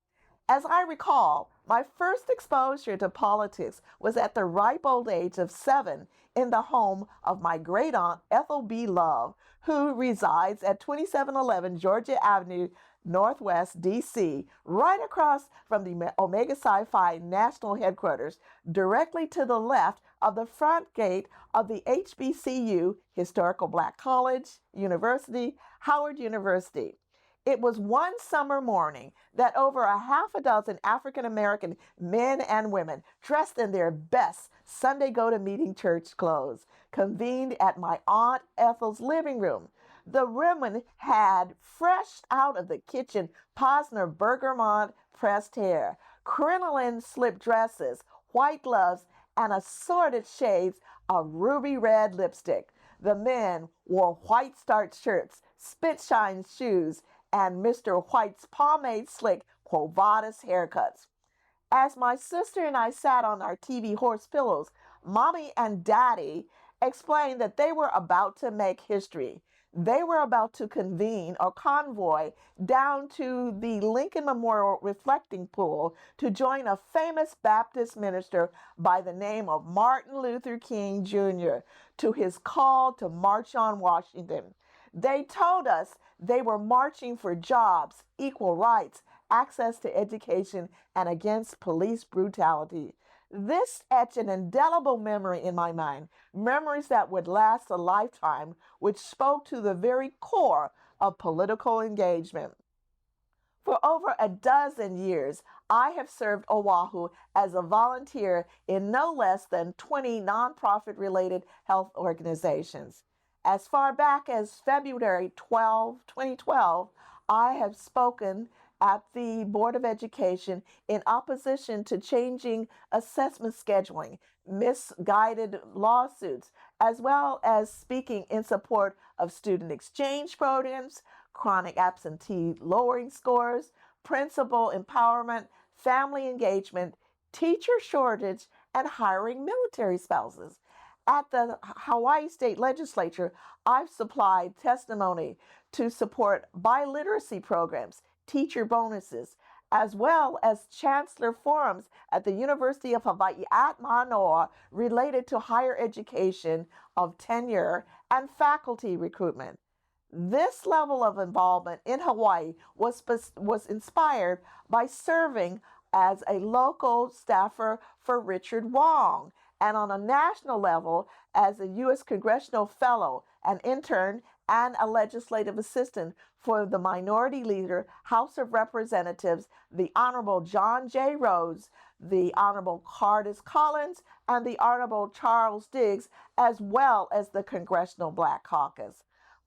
As I recall, my first exposure to politics was at the ripe old age of 7 in the home of my great-aunt Ethel B. Love, who resides at 2711 Georgia Avenue, Northwest, D.C., right across from the Omega Psi Phi National Headquarters, directly to the left of the front gate of the HBCU, Historical Black College, University, Howard University. It was one summer morning that over a half a dozen African-American men and women dressed in their best Sunday go-to-meeting church clothes convened at my Aunt Ethel's living room. The women had, fresh out of the kitchen, Posner Bergamot pressed hair, crinoline slip dresses, white gloves, and assorted shades of ruby red lipstick. The men wore white starched shirts, spit-shine shoes, and Mr. White's pomade slick Quo Vadis haircuts. As my sister and I sat on our TV horse pillows, Mommy and Daddy explained that they were about to make history. They were about to convene or convoy down to the Lincoln Memorial Reflecting Pool to join a famous Baptist minister by the name of Martin Luther King Jr. to his call to march on Washington. They told us they were marching for jobs, equal rights, access to education, and against police brutality. This etched an indelible memory in my mind, memories that would last a lifetime, which spoke to the very core of political engagement. For over a dozen years, I have served Oʻahu as a volunteer in no less than 20 nonprofit-related health organizations. As far back as February 2012, I have spoken at the Board of Education in opposition to changing assessment scheduling, misguided lawsuits, as well as speaking in support of student exchange programs, chronic absentee lowering scores, principal empowerment, family engagement, teacher shortage, and hiring military spouses. At the Hawaii State Legislature, I've supplied testimony to support biliteracy programs, teacher bonuses, as well as chancellor forums at the University of Hawaii at Manoa related to higher education of tenure and faculty recruitment. This level of involvement in Hawaii was inspired by serving as a local staffer for Richard Wong, and on a national level as a U.S. Congressional Fellow, an intern, and a legislative assistant for the Minority Leader, House of Representatives, the Honorable John J. Rhoads, the Honorable Cardis Collins, and the Honorable Charles Diggs, as well as the Congressional Black Caucus.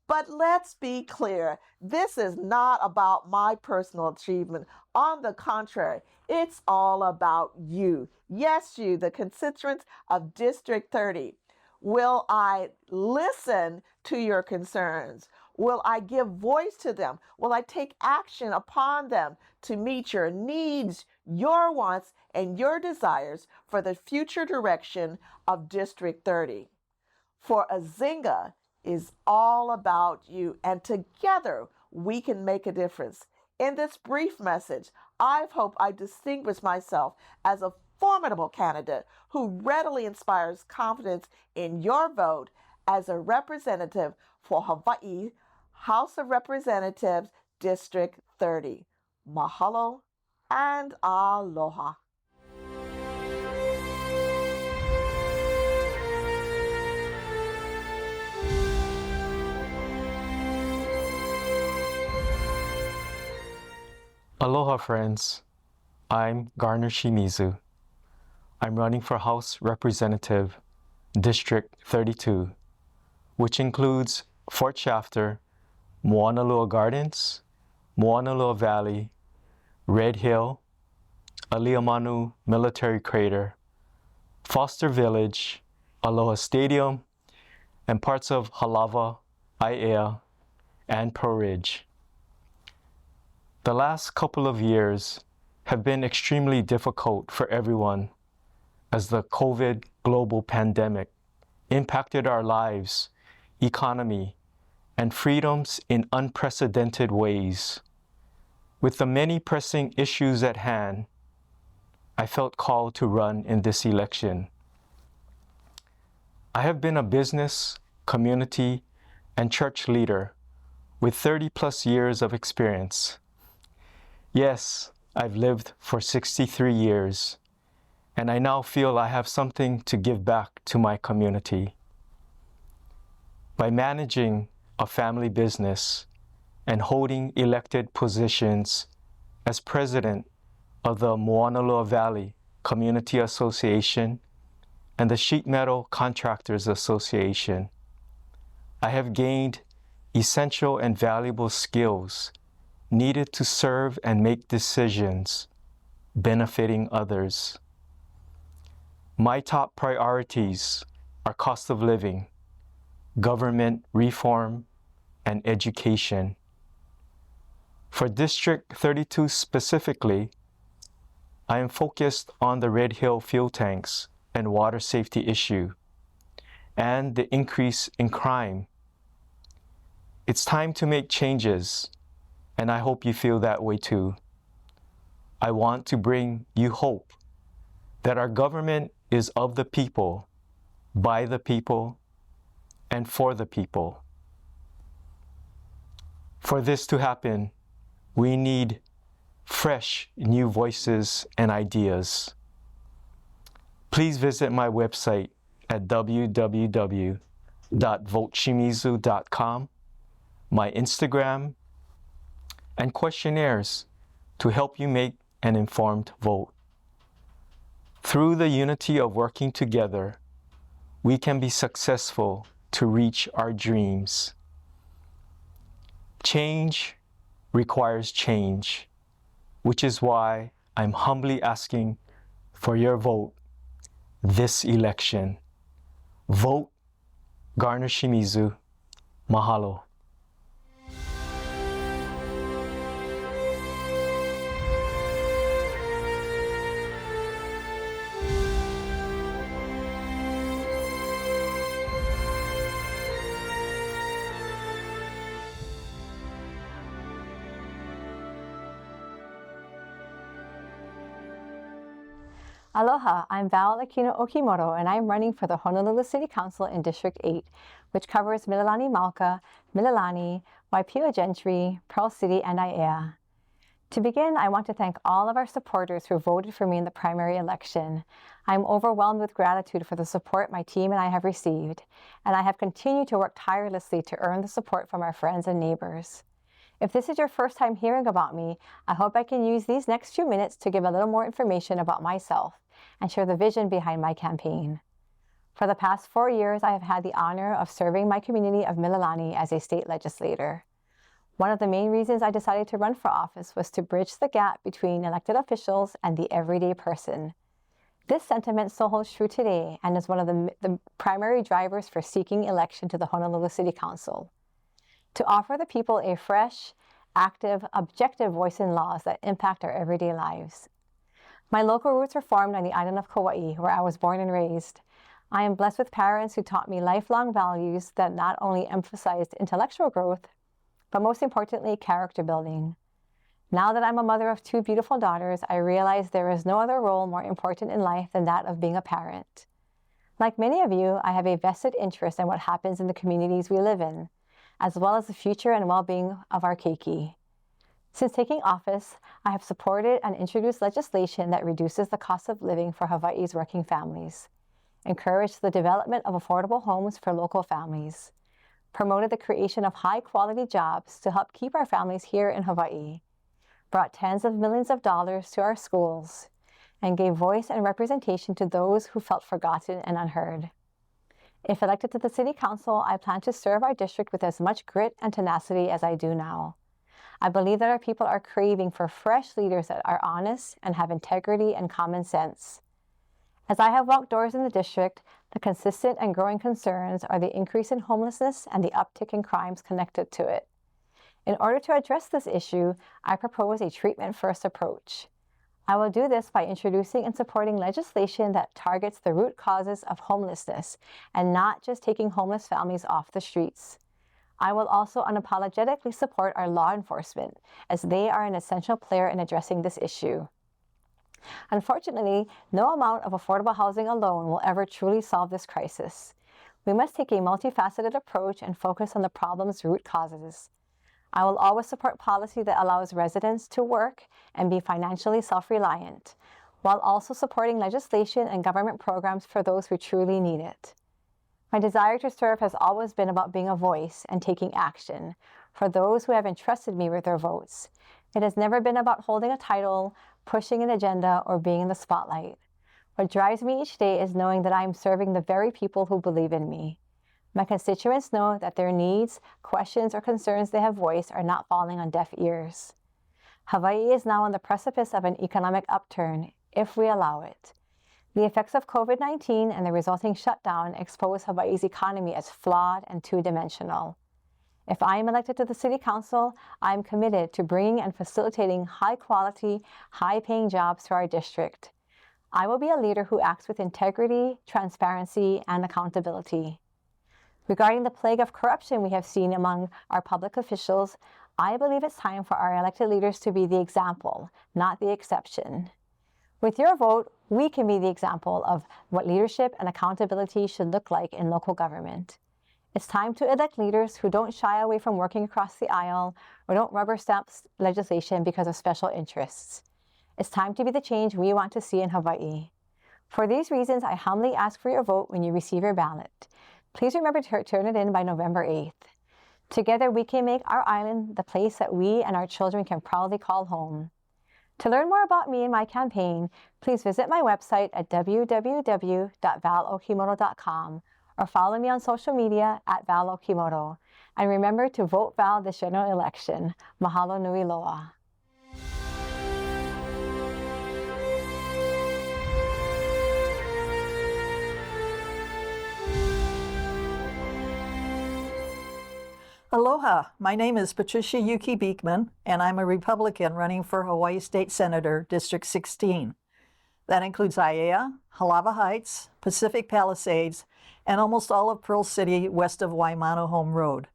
But let's be clear, this is not about my personal achievement. On the contrary, it's all about you. Yes, you, the constituents of District 30. Will I listen to your concerns? Will I give voice to them? Will I take action upon them to meet your needs, your wants, and your desires for the future direction of District 30? For Azinga is all about you, and together we can make a difference. In this brief message, I hope I distinguish myself as a formidable candidate who readily inspires confidence in your vote as a representative for Hawaii House of Representatives, District 30. Mahalo and aloha. Aloha friends, I'm Garner Shimizu. I'm running for House Representative, District 32, which includes Fort Shafter, Moanalua Gardens, Moanalua Valley, Red Hill, Aliamanu Military Crater, Foster Village, Aloha Stadium, and parts of Halawa, ʻAiea, and Pearl Ridge. The last couple of years have been extremely difficult for everyone as the COVID global pandemic impacted our lives, economy, and freedoms in unprecedented ways. With the many pressing issues at hand, I felt called to run in this election. I have been a business, community, and church leader with 30+ years of experience. Yes, I've lived for 63 years, and I now feel I have something to give back to my community. By managing a family business and holding elected positions as president of the Moanalua Valley Community Association and the Sheet Metal Contractors Association, I have gained essential and valuable skills needed to serve and make decisions benefiting others. My top priorities are cost of living, government reform, and education. For District 32 specifically, I am focused on the Red Hill fuel tanks and water safety issue, and the increase in crime. It's time to make changes, and I hope you feel that way too. I want to bring you hope that our government is of the people, by the people, and for the people. For this to happen, we need fresh new voices and ideas. Please visit my website at www.voteshimizu.com, my Instagram, and questionnaires to help you make an informed vote. Through the unity of working together, we can be successful to reach our dreams. Change requires change, which is why I'm humbly asking for your vote this election. Vote Garner Shimizu. Mahalo. Aloha, I'm Val Aquino Okimoto, and I'm running for the Honolulu City Council in District 8, which covers Mililani Mauka, Mililani, Waipio Gentry, Pearl City, and ʻAiea. To begin, I want to thank all of our supporters who voted for me in the primary election. I'm overwhelmed with gratitude for the support my team and I have received, and I have continued to work tirelessly to earn the support from our friends and neighbors. If this is your first time hearing about me, I hope I can use these next few minutes to give a little more information about myself and share the vision behind my campaign. For the past 4 years, I have had the honor of serving my community of Mililani as a state legislator. One of the main reasons I decided to run for office was to bridge the gap between elected officials and the everyday person. This sentiment still holds true today and is one of the primary drivers for seeking election to the Honolulu City Council. To offer the people a fresh, active, objective voice in laws that impact our everyday lives. My local roots were formed on the island of Kauai, where I was born and raised. I am blessed with parents who taught me lifelong values that not only emphasized intellectual growth, but most importantly, character building. Now that I'm a mother of 2 beautiful daughters, I realize there is no other role more important in life than that of being a parent. Like many of you, I have a vested interest in what happens in the communities we live in, as well as the future and well-being of our keiki. Since taking office, I have supported and introduced legislation that reduces the cost of living for Hawaii's working families, encouraged the development of affordable homes for local families, promoted the creation of high-quality jobs to help keep our families here in Hawaii, brought tens of millions of dollars to our schools, and gave voice and representation to those who felt forgotten and unheard. If elected to the City Council, I plan to serve our district with as much grit and tenacity as I do now. I believe that our people are craving for fresh leaders that are honest and have integrity and common sense. As I have walked doors in the district, the consistent and growing concerns are the increase in homelessness and the uptick in crimes connected to it. In order to address this issue, I propose a treatment-first approach. I will do this by introducing and supporting legislation that targets the root causes of homelessness and not just taking homeless families off the streets. I will also unapologetically support our law enforcement, as they are an essential player in addressing this issue. Unfortunately, no amount of affordable housing alone will ever truly solve this crisis. We must take a multifaceted approach and focus on the problem's root causes. I will always support policy that allows residents to work and be financially self-reliant, while also supporting legislation and government programs for those who truly need it. My desire to serve has always been about being a voice and taking action for those who have entrusted me with their votes. It has never been about holding a title, pushing an agenda, or being in the spotlight. What drives me each day is knowing that I am serving the very people who believe in me. My constituents know that their needs, questions, or concerns they have voiced are not falling on deaf ears. Hawaii is now on the precipice of an economic upturn, if we allow it. The effects of COVID-19 and the resulting shutdown expose Hawaii's economy as flawed and two-dimensional. If I am elected to the City Council, I am committed to bringing and facilitating high-quality, high-paying jobs to our district. I will be a leader who acts with integrity, transparency, and accountability. Regarding the plague of corruption we have seen among our public officials, I believe it's time for our elected leaders to be the example, not the exception. With your vote, we can be the example of what leadership and accountability should look like in local government. It's time to elect leaders who don't shy away from working across the aisle or don't rubber stamp legislation because of special interests. It's time to be the change we want to see in Hawaii. For these reasons, I humbly ask for your vote when you receive your ballot. Please remember to turn it in by November 8th. Together, we can make our island the place that we and our children can proudly call home. To learn more about me and my campaign, please visit my website at www.valokimoto.com or follow me on social media at Val Okimoto. And remember to vote Val this general election. Mahalo nui loa. Aloha, my name is Patricia Yuki Beekman, and I'm a Republican running for Hawaii State Senator, District 16. That includes ʻAiea, Halawa Heights, Pacific Palisades, and almost all of Pearl City west of Waimanu Home Road.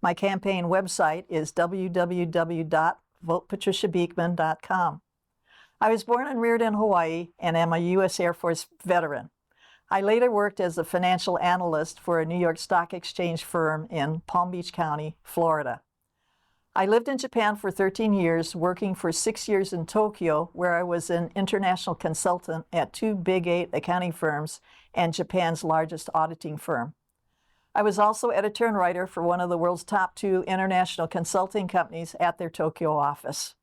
My campaign website is www.votepatriciabeekman.com. I was born and reared in Hawaii and am a U.S. Air Force veteran. I later worked as a financial analyst for a New York Stock Exchange firm in Palm Beach County, Florida. I lived in Japan for 13 years, working for 6 years in Tokyo, where I was an international consultant at 2 Big 8 accounting firms and Japan's largest auditing firm. I was also editor and writer for one of the world's top 2 international consulting companies at their Tokyo office.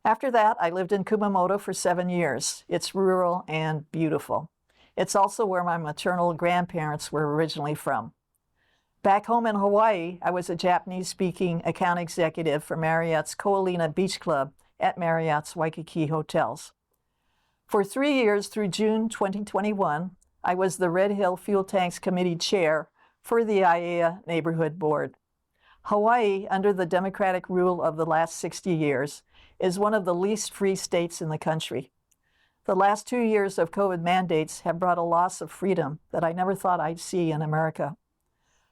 After that, I lived in Kumamoto for 7 years. It's rural and beautiful. It's also where my maternal grandparents were originally from. Back home in Hawaii, I was a Japanese-speaking account executive for Marriott's Ko'olina Beach Club at Marriott's Waikiki hotels. For 3 years through June 2021, I was the Red Hill Fuel Tanks Committee Chair for the ʻAiea Neighborhood Board. Hawaii, under the democratic rule of the last 60 years, is one of the least free states in the country. The last 2 years of COVID mandates have brought a loss of freedom that I never thought I'd see in America.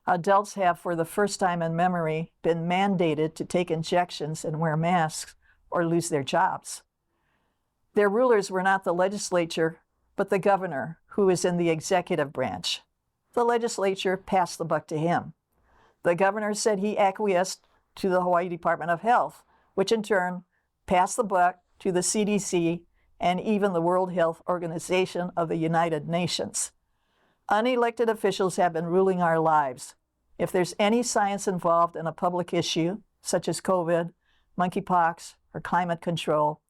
Adults have, for the first time in memory, been mandated to take injections and wear masks or lose their jobs. Their rulers were not the legislature, but the governor, who is in the executive branch. The legislature passed the buck to him. The governor said he acquiesced to the Hawaii Department of Health, which in turn passed the buck to the CDC and even the World Health Organization of the United Nations. Unelected officials have been ruling our lives. If there's any science involved in a public issue, such as COVID, monkeypox, or climate control,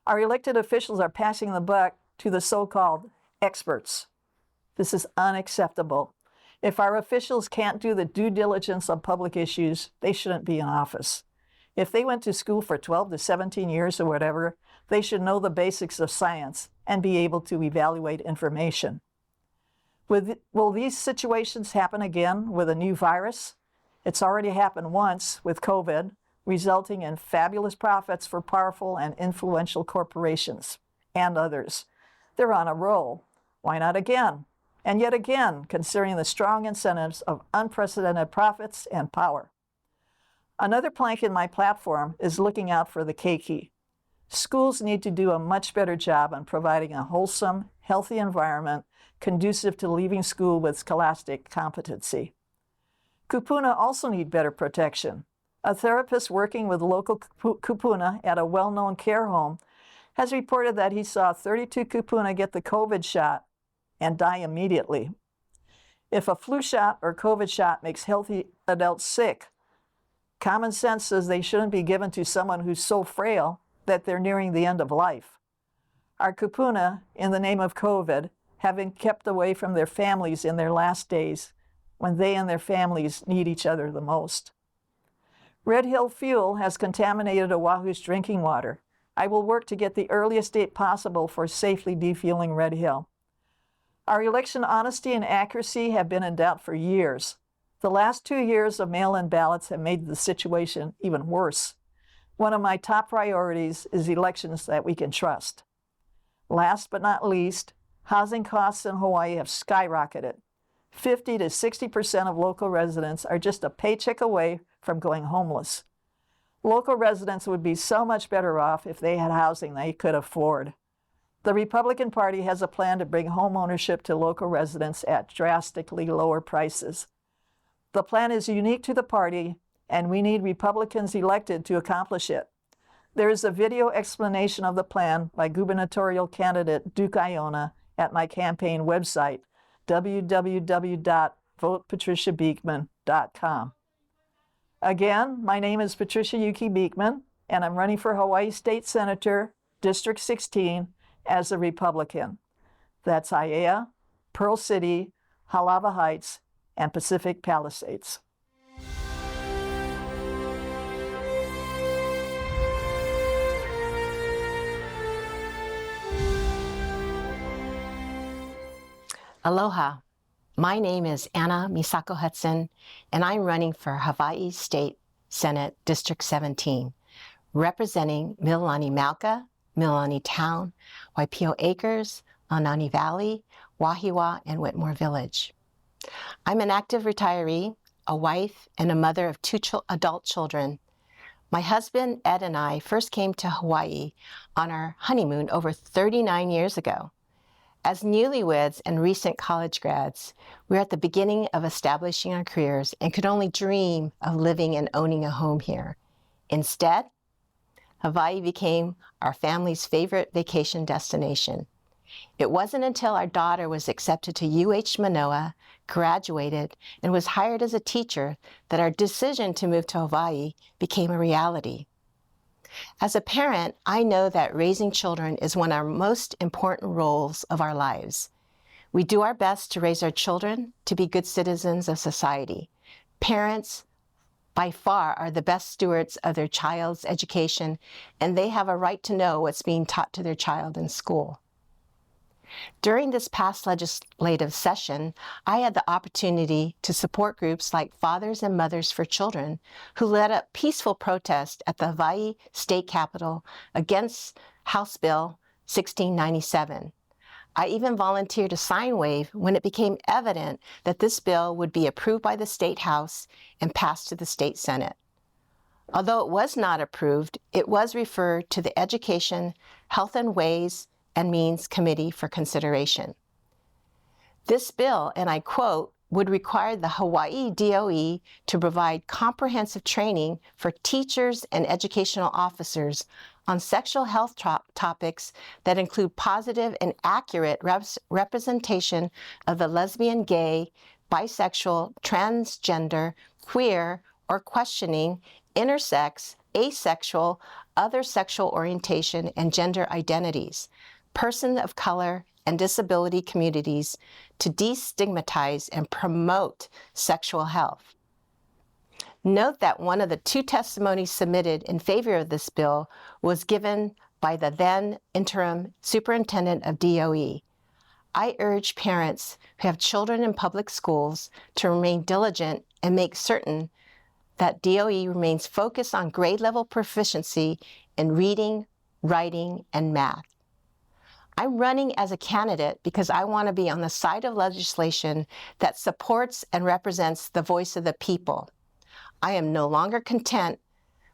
our elected officials are passing the buck to the so-called experts. This is unacceptable. If our officials can't do the due diligence on public issues, they shouldn't be in office. If they went to school for 12 to 17 years or whatever, they should know the basics of science and be able to evaluate information. Will these situations happen again with a new virus? It's already happened once with COVID, resulting in fabulous profits for powerful and influential corporations and others. They're on a roll. Why not again? And yet again, considering the strong incentives of unprecedented profits and power. Another plank in my platform is looking out for the keiki. Schools need to do a much better job on providing a wholesome, healthy environment conducive to leaving school with scholastic competency. Kupuna also need better protection. A therapist working with local kupuna at a well-known care home has reported that he saw 32 kupuna get the COVID shot and die immediately. If a flu shot or COVID shot makes healthy adults sick, common sense says they shouldn't be given to someone who's so frail that they're nearing the end of life. Our kupuna, in the name of COVID, have been kept away from their families in their last days when they and their families need each other the most. Red Hill fuel has contaminated Oahu's drinking water. I will work to get the earliest date possible for safely defueling Red Hill. Our election honesty and accuracy have been in doubt for years. The last 2 years of mail-in ballots have made the situation even worse. One of my top priorities is elections that we can trust. Last but not least, housing costs in Hawaii have skyrocketed. 50 to 60% of local residents are just a paycheck away from going homeless. Local residents would be so much better off if they had housing they could afford. The Republican Party has a plan to bring home ownership to local residents at drastically lower prices. The plan is unique to the party, and we need Republicans elected to accomplish it. There is a video explanation of the plan by gubernatorial candidate Duke Aiona at my campaign website, www.votepatriciabeekman.com. Again, my name is Patricia Yuki Beekman, and I'm running for Hawaii State Senator, District 16, as a Republican. That's ʻAiea, Pearl City, Halawa Heights, and Pacific Palisades. Aloha. My name is Anna Misako Hudson, and I'm running for Hawaii State Senate District 17, representing Mililani Mauka, Mililani Town, Waipio Acres, Anani Valley, Wahiawa, and Whitmore Village. I'm an active retiree, a wife, and a mother of 2 adult children. My husband, Ed, and I first came to Hawaii on our honeymoon over 39 years ago. As newlyweds and recent college grads, we're at the beginning of establishing our careers and could only dream of living and owning a home here. Instead, Hawaii became our family's favorite vacation destination. It wasn't until our daughter was accepted to UH Manoa, graduated, and was hired as a teacher that our decision to move to Hawaii became a reality. As a parent, I know that raising children is one of our most important roles of our lives. We do our best to raise our children to be good citizens of society. Parents, by far, are the best stewards of their child's education, and they have a right to know what's being taught to their child in school. During this past legislative session, I had the opportunity to support groups like Fathers and Mothers for Children, who led a peaceful protest at the Hawaii State Capitol against House Bill 1697. I even volunteered a sign wave when it became evident that this bill would be approved by the State House and passed to the State Senate. Although it was not approved, it was referred to the Education, Health and Ways and Means Committee for consideration. This bill, and I quote, would require the Hawaii DOE to provide comprehensive training for teachers and educational officers on sexual health topics that include positive and accurate representation of the lesbian, gay, bisexual, transgender, queer, or questioning, intersex, asexual, other sexual orientation, and gender identities, person of color, and disability communities to destigmatize and promote sexual health. Note that one of the 2 testimonies submitted in favor of this bill was given by the then interim superintendent of DOE. I urge parents who have children in public schools to remain diligent and make certain that DOE remains focused on grade level proficiency in reading, writing, and math. I'm running as a candidate because I want to be on the side of legislation that supports and represents the voice of the people. I am no longer content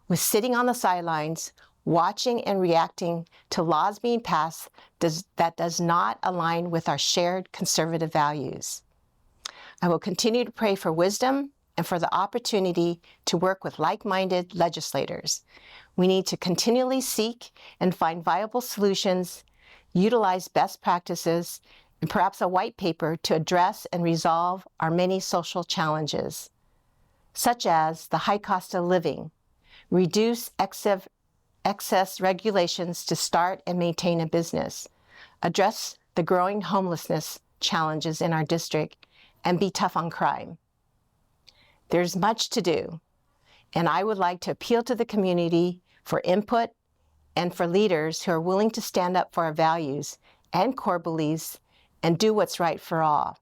with sitting on the sidelines, watching and reacting to laws being passed that does not align with our shared conservative values. I will continue to pray for wisdom and for the opportunity to work with like-minded legislators. We need to continually seek and find viable solutions, utilize best practices, and perhaps a white paper to address and resolve our many social challenges, such as the high cost of living, reduce excess regulations to start and maintain a business, address the growing homelessness challenges in our district, and be tough on crime. There's much to do, and I would like to appeal to the community for input and for leaders who are willing to stand up for our values and core beliefs and do what's right for all.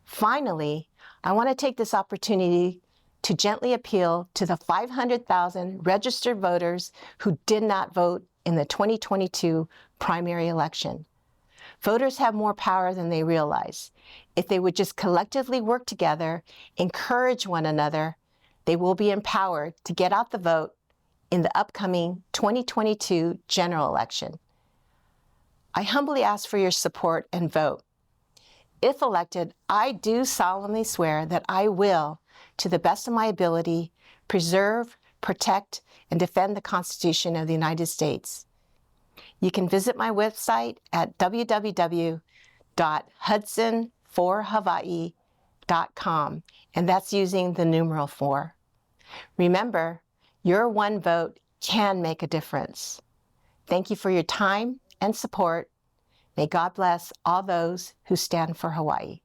Finally, I want to take this opportunity to gently appeal to the 500,000 registered voters who did not vote in the 2022 primary election. Voters have more power than they realize. If they would just collectively work together, encourage one another, they will be empowered to get out the vote in the upcoming 2022 general election. I humbly ask for your support and vote. If elected, I do solemnly swear that I will, to the best of my ability, preserve, protect, and defend the Constitution of the United States. You can visit my website at www.hudsonforhawaii.com, and that's using the numeral 4. Remember, your one vote can make a difference. Thank you for your time and support. May God bless all those who stand for Hawaii.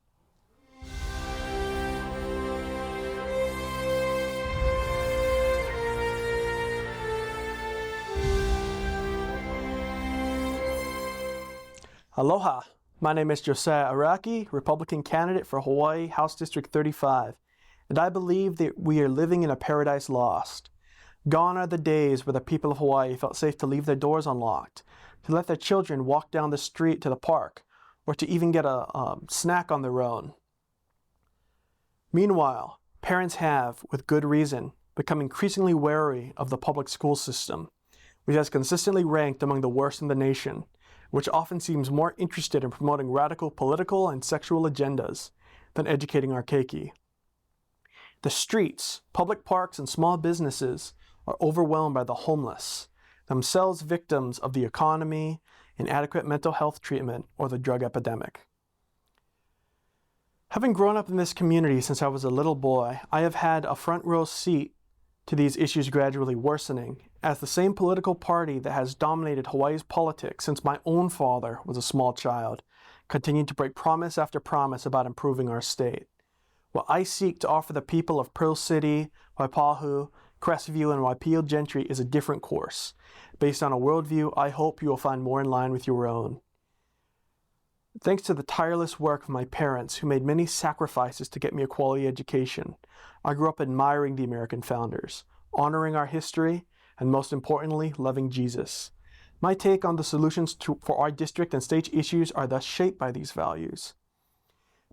Aloha, my name is Josiah Araki, Republican candidate for Hawaii House District 35, and I believe that we are living in a paradise lost. Gone are the days where the people of Hawaii felt safe to leave their doors unlocked, to let their children walk down the street to the park, or to even get a snack on their own. Meanwhile, parents have, with good reason, become increasingly wary of the public school system, which has consistently ranked among the worst in the nation, which often seems more interested in promoting radical political and sexual agendas than educating our keiki. The streets, public parks, and small businesses are overwhelmed by the homeless, themselves victims of the economy, inadequate mental health treatment, or the drug epidemic. Having grown up in this community since I was a little boy, I have had a front row seat to these issues gradually worsening, as the same political party that has dominated Hawaii's politics since my own father was a small child continued to break promise after promise about improving our state. What I seek to offer the people of Pearl City, Waipahu, Crestview, and Waipio Gentry is a different course, based on a worldview I hope you will find more in line with your own. Thanks to the tireless work of my parents, who made many sacrifices to get me a quality education, I grew up admiring the American founders, honoring our history, and most importantly, loving Jesus. My take on the solutions for our district and state issues are thus shaped by these values.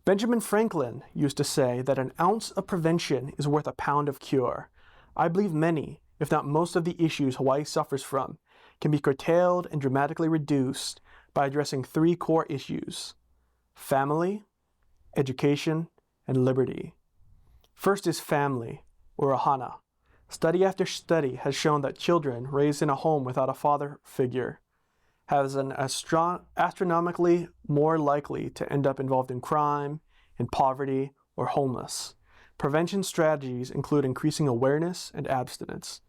Benjamin Franklin used to say that an ounce of prevention is worth a pound of cure. I believe many, if not most of the issues Hawaii suffers from, can be curtailed and dramatically reduced by addressing 3 core issues: family, education, and liberty. First is family, or ahana. Study after study has shown that children raised in a home without a father figure has an astronomically more likely to end up involved in crime, in poverty, or homeless. Prevention strategies include increasing awareness and abstinence.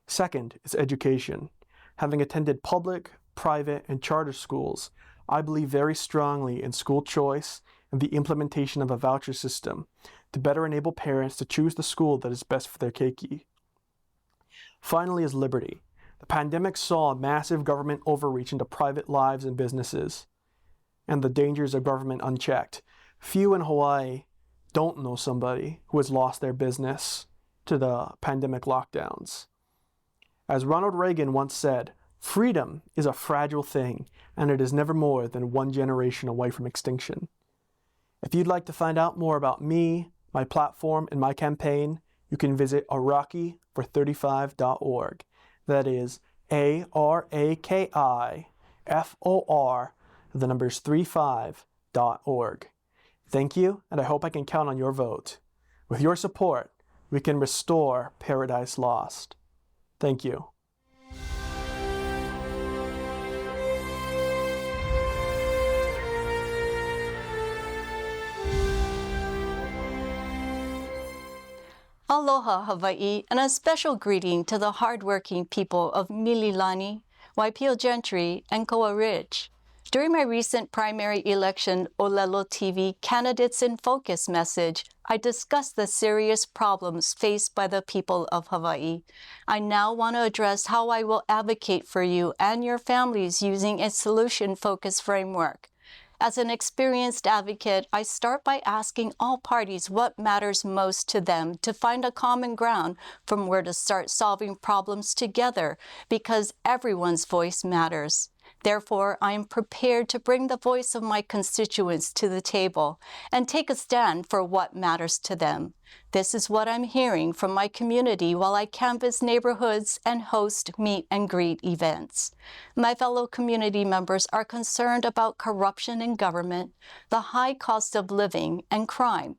Second is education. Having attended public, private, and charter schools, I believe very strongly in school choice and the implementation of a voucher system to better enable parents to choose the school that is best for their keiki. Finally is liberty. The pandemic saw a massive government overreach into private lives and businesses, and the dangers of government unchecked. Few in Hawaii don't know somebody who has lost their business to the pandemic lockdowns. As Ronald Reagan once said, freedom is a fragile thing, and it is never more than 1 generation away from extinction. If you'd like to find out more about me, my platform, and my campaign, you can visit arakifor35.org. That is ARAKIFOR35.org. Thank you, and I hope I can count on your vote. With your support, we can restore Paradise Lost. Thank you. Aloha, Hawaii, and a special greeting to the hardworking people of Mililani, Waipio Gentry, and Koa Ridge. During my recent primary election Ōlelo TV Candidates in Focus message, I discussed the serious problems faced by the people of Hawaii. I now want to address how I will advocate for you and your families using a solution-focused framework. As an experienced advocate, I start by asking all parties what matters most to them to find a common ground from where to start solving problems together, because everyone's voice matters. Therefore, I am prepared to bring the voice of my constituents to the table and take a stand for what matters to them. This is what I'm hearing from my community while I canvass neighborhoods and host meet and greet events. My fellow community members are concerned about corruption in government, the high cost of living, and crime.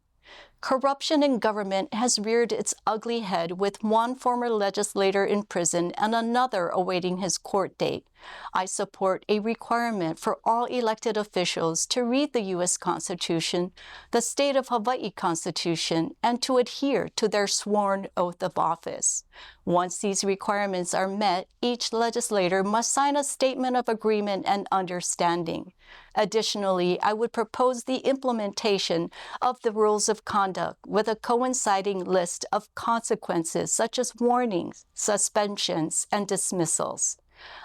Corruption in government has reared its ugly head with one former legislator in prison and another awaiting his court date. I support a requirement for all elected officials to read the U.S. Constitution, the State of Hawaii Constitution, and to adhere to their sworn oath of office. Once these requirements are met, each legislator must sign a statement of agreement and understanding. Additionally, I would propose the implementation of the rules of conduct with a coinciding list of consequences such as warnings, suspensions, and dismissals.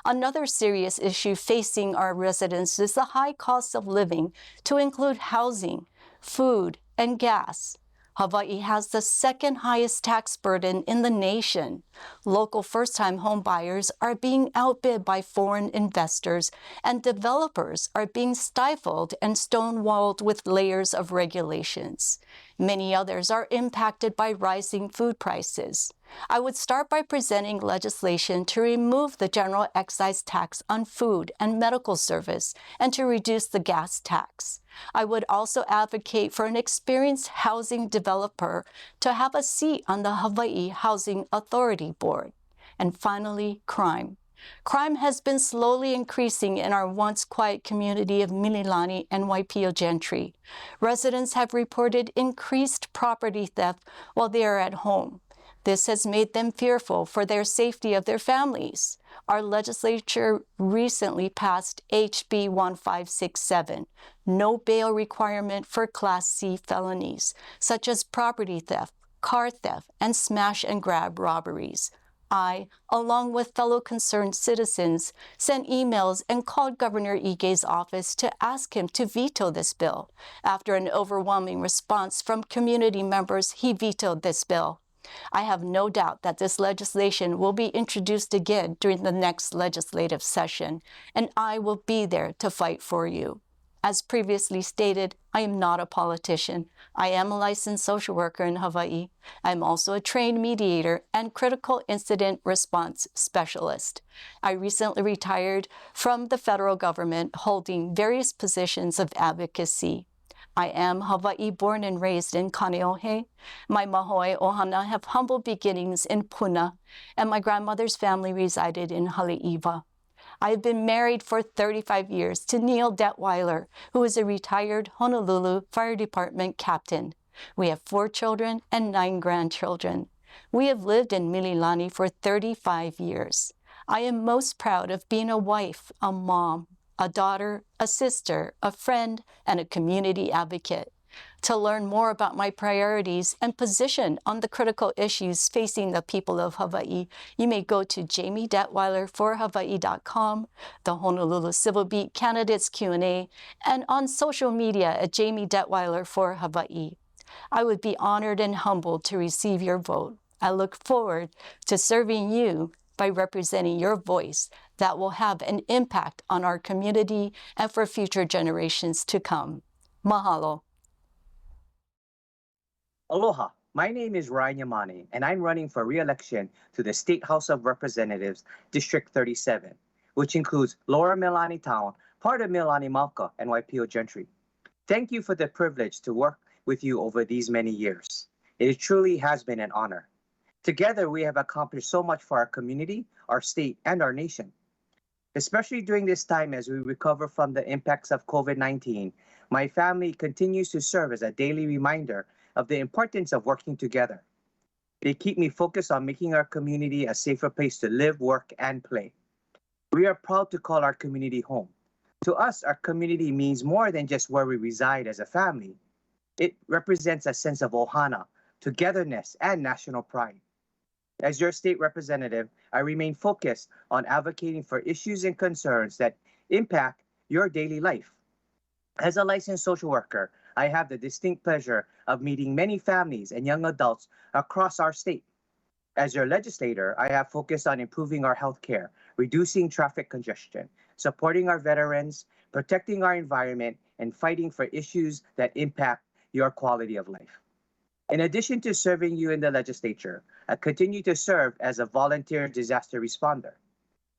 Another serious issue facing our residents is the high cost of living, to include housing, food, and gas. Hawaii has the second highest tax burden in the nation. Local first-time home buyers are being outbid by foreign investors, and developers are being stifled and stonewalled with layers of regulations. Many others are impacted by rising food prices. I would start by presenting legislation to remove the general excise tax on food and medical service and to reduce the gas tax. I would also advocate for an experienced housing developer to have a seat on the Hawaii Housing Authority Board. And finally, crime. Crime has been slowly increasing in our once quiet community of Mililani and Waipahu gentry. Residents have reported increased property theft while they are at home. This has made them fearful for their safety of their families. Our legislature recently passed HB 1567, no bail requirement for Class C felonies, such as property theft, car theft, and smash and grab robberies. I, along with fellow concerned citizens, sent emails and called Governor Ige's office to ask him to veto this bill. After an overwhelming response from community members, he vetoed this bill. I have no doubt that this legislation will be introduced again during the next legislative session, and I will be there to fight for you. As previously stated, I am not a politician. I am a licensed social worker in Hawaii. I am also a trained mediator and critical incident response specialist. I recently retired from the federal government, holding various positions of advocacy. I am Hawaii born and raised in Kaneohe. My mahoi ohana have humble beginnings in Puna, and my grandmother's family resided in Haleiwa. I have been married for 35 years to Neil Detweiler, who is a retired Honolulu Fire Department captain. We have 4 children and 9 grandchildren. We have lived in Mililani for 35 years. I am most proud of being a wife, a mom, a daughter, a sister, a friend, and a community advocate. To learn more about my priorities and position on the critical issues facing the people of Hawaii, you may go to jamiedetweilerforhawaii.com, the Honolulu Civil Beat Candidates Q&A, and on social media at Jamie Detweiler for Hawaii. I would be honored and humbled to receive your vote. I look forward to serving you by representing your voice that will have an impact on our community and for future generations to come. Mahalo. Aloha, my name is Ryan Yamane, and I'm running for re-election to the State House of Representatives, District 37, which includes Lower Mililani Town, part of Mililani Mauka, and Waipahu Gentry. Thank you for the privilege to work with you over these many years. It truly has been an honor. Together, we have accomplished so much for our community, our state, and our nation. Especially during this time as we recover from the impacts of COVID-19, my family continues to serve as a daily reminder of the importance of working together. They keep me focused on making our community a safer place to live, work, and play. We are proud to call our community home. To us, our community means more than just where we reside as a family. It represents a sense of ohana, togetherness, and national pride. As your state representative, I remain focused on advocating for issues and concerns that impact your daily life. As a licensed social worker, I have the distinct pleasure of meeting many families and young adults across our state. As your legislator, I have focused on improving our health care, reducing traffic congestion, supporting our veterans, protecting our environment, and fighting for issues that impact your quality of life. In addition to serving you in the legislature, I continue to serve as a volunteer disaster responder.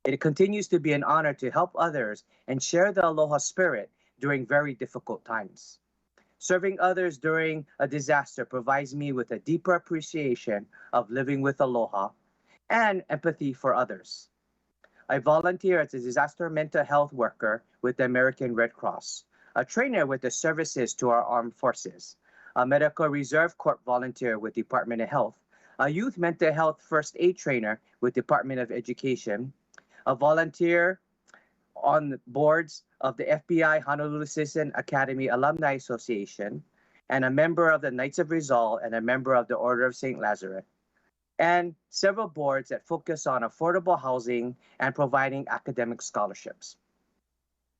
It continues to be an honor to help others and share the aloha spirit during very difficult times. Serving others during a disaster provides me with a deeper appreciation of living with aloha and empathy for others. I volunteer as a disaster mental health worker with the American Red Cross, a trainer with the services to our armed forces, a medical reserve corps volunteer with Department of Health, a youth mental health first aid trainer with Department of Education, a volunteer on the boards of the FBI Honolulu Citizen Academy Alumni Association, and a member of the Knights of Rizal and a member of the Order of St. Lazarus, and several boards that focus on affordable housing and providing academic scholarships.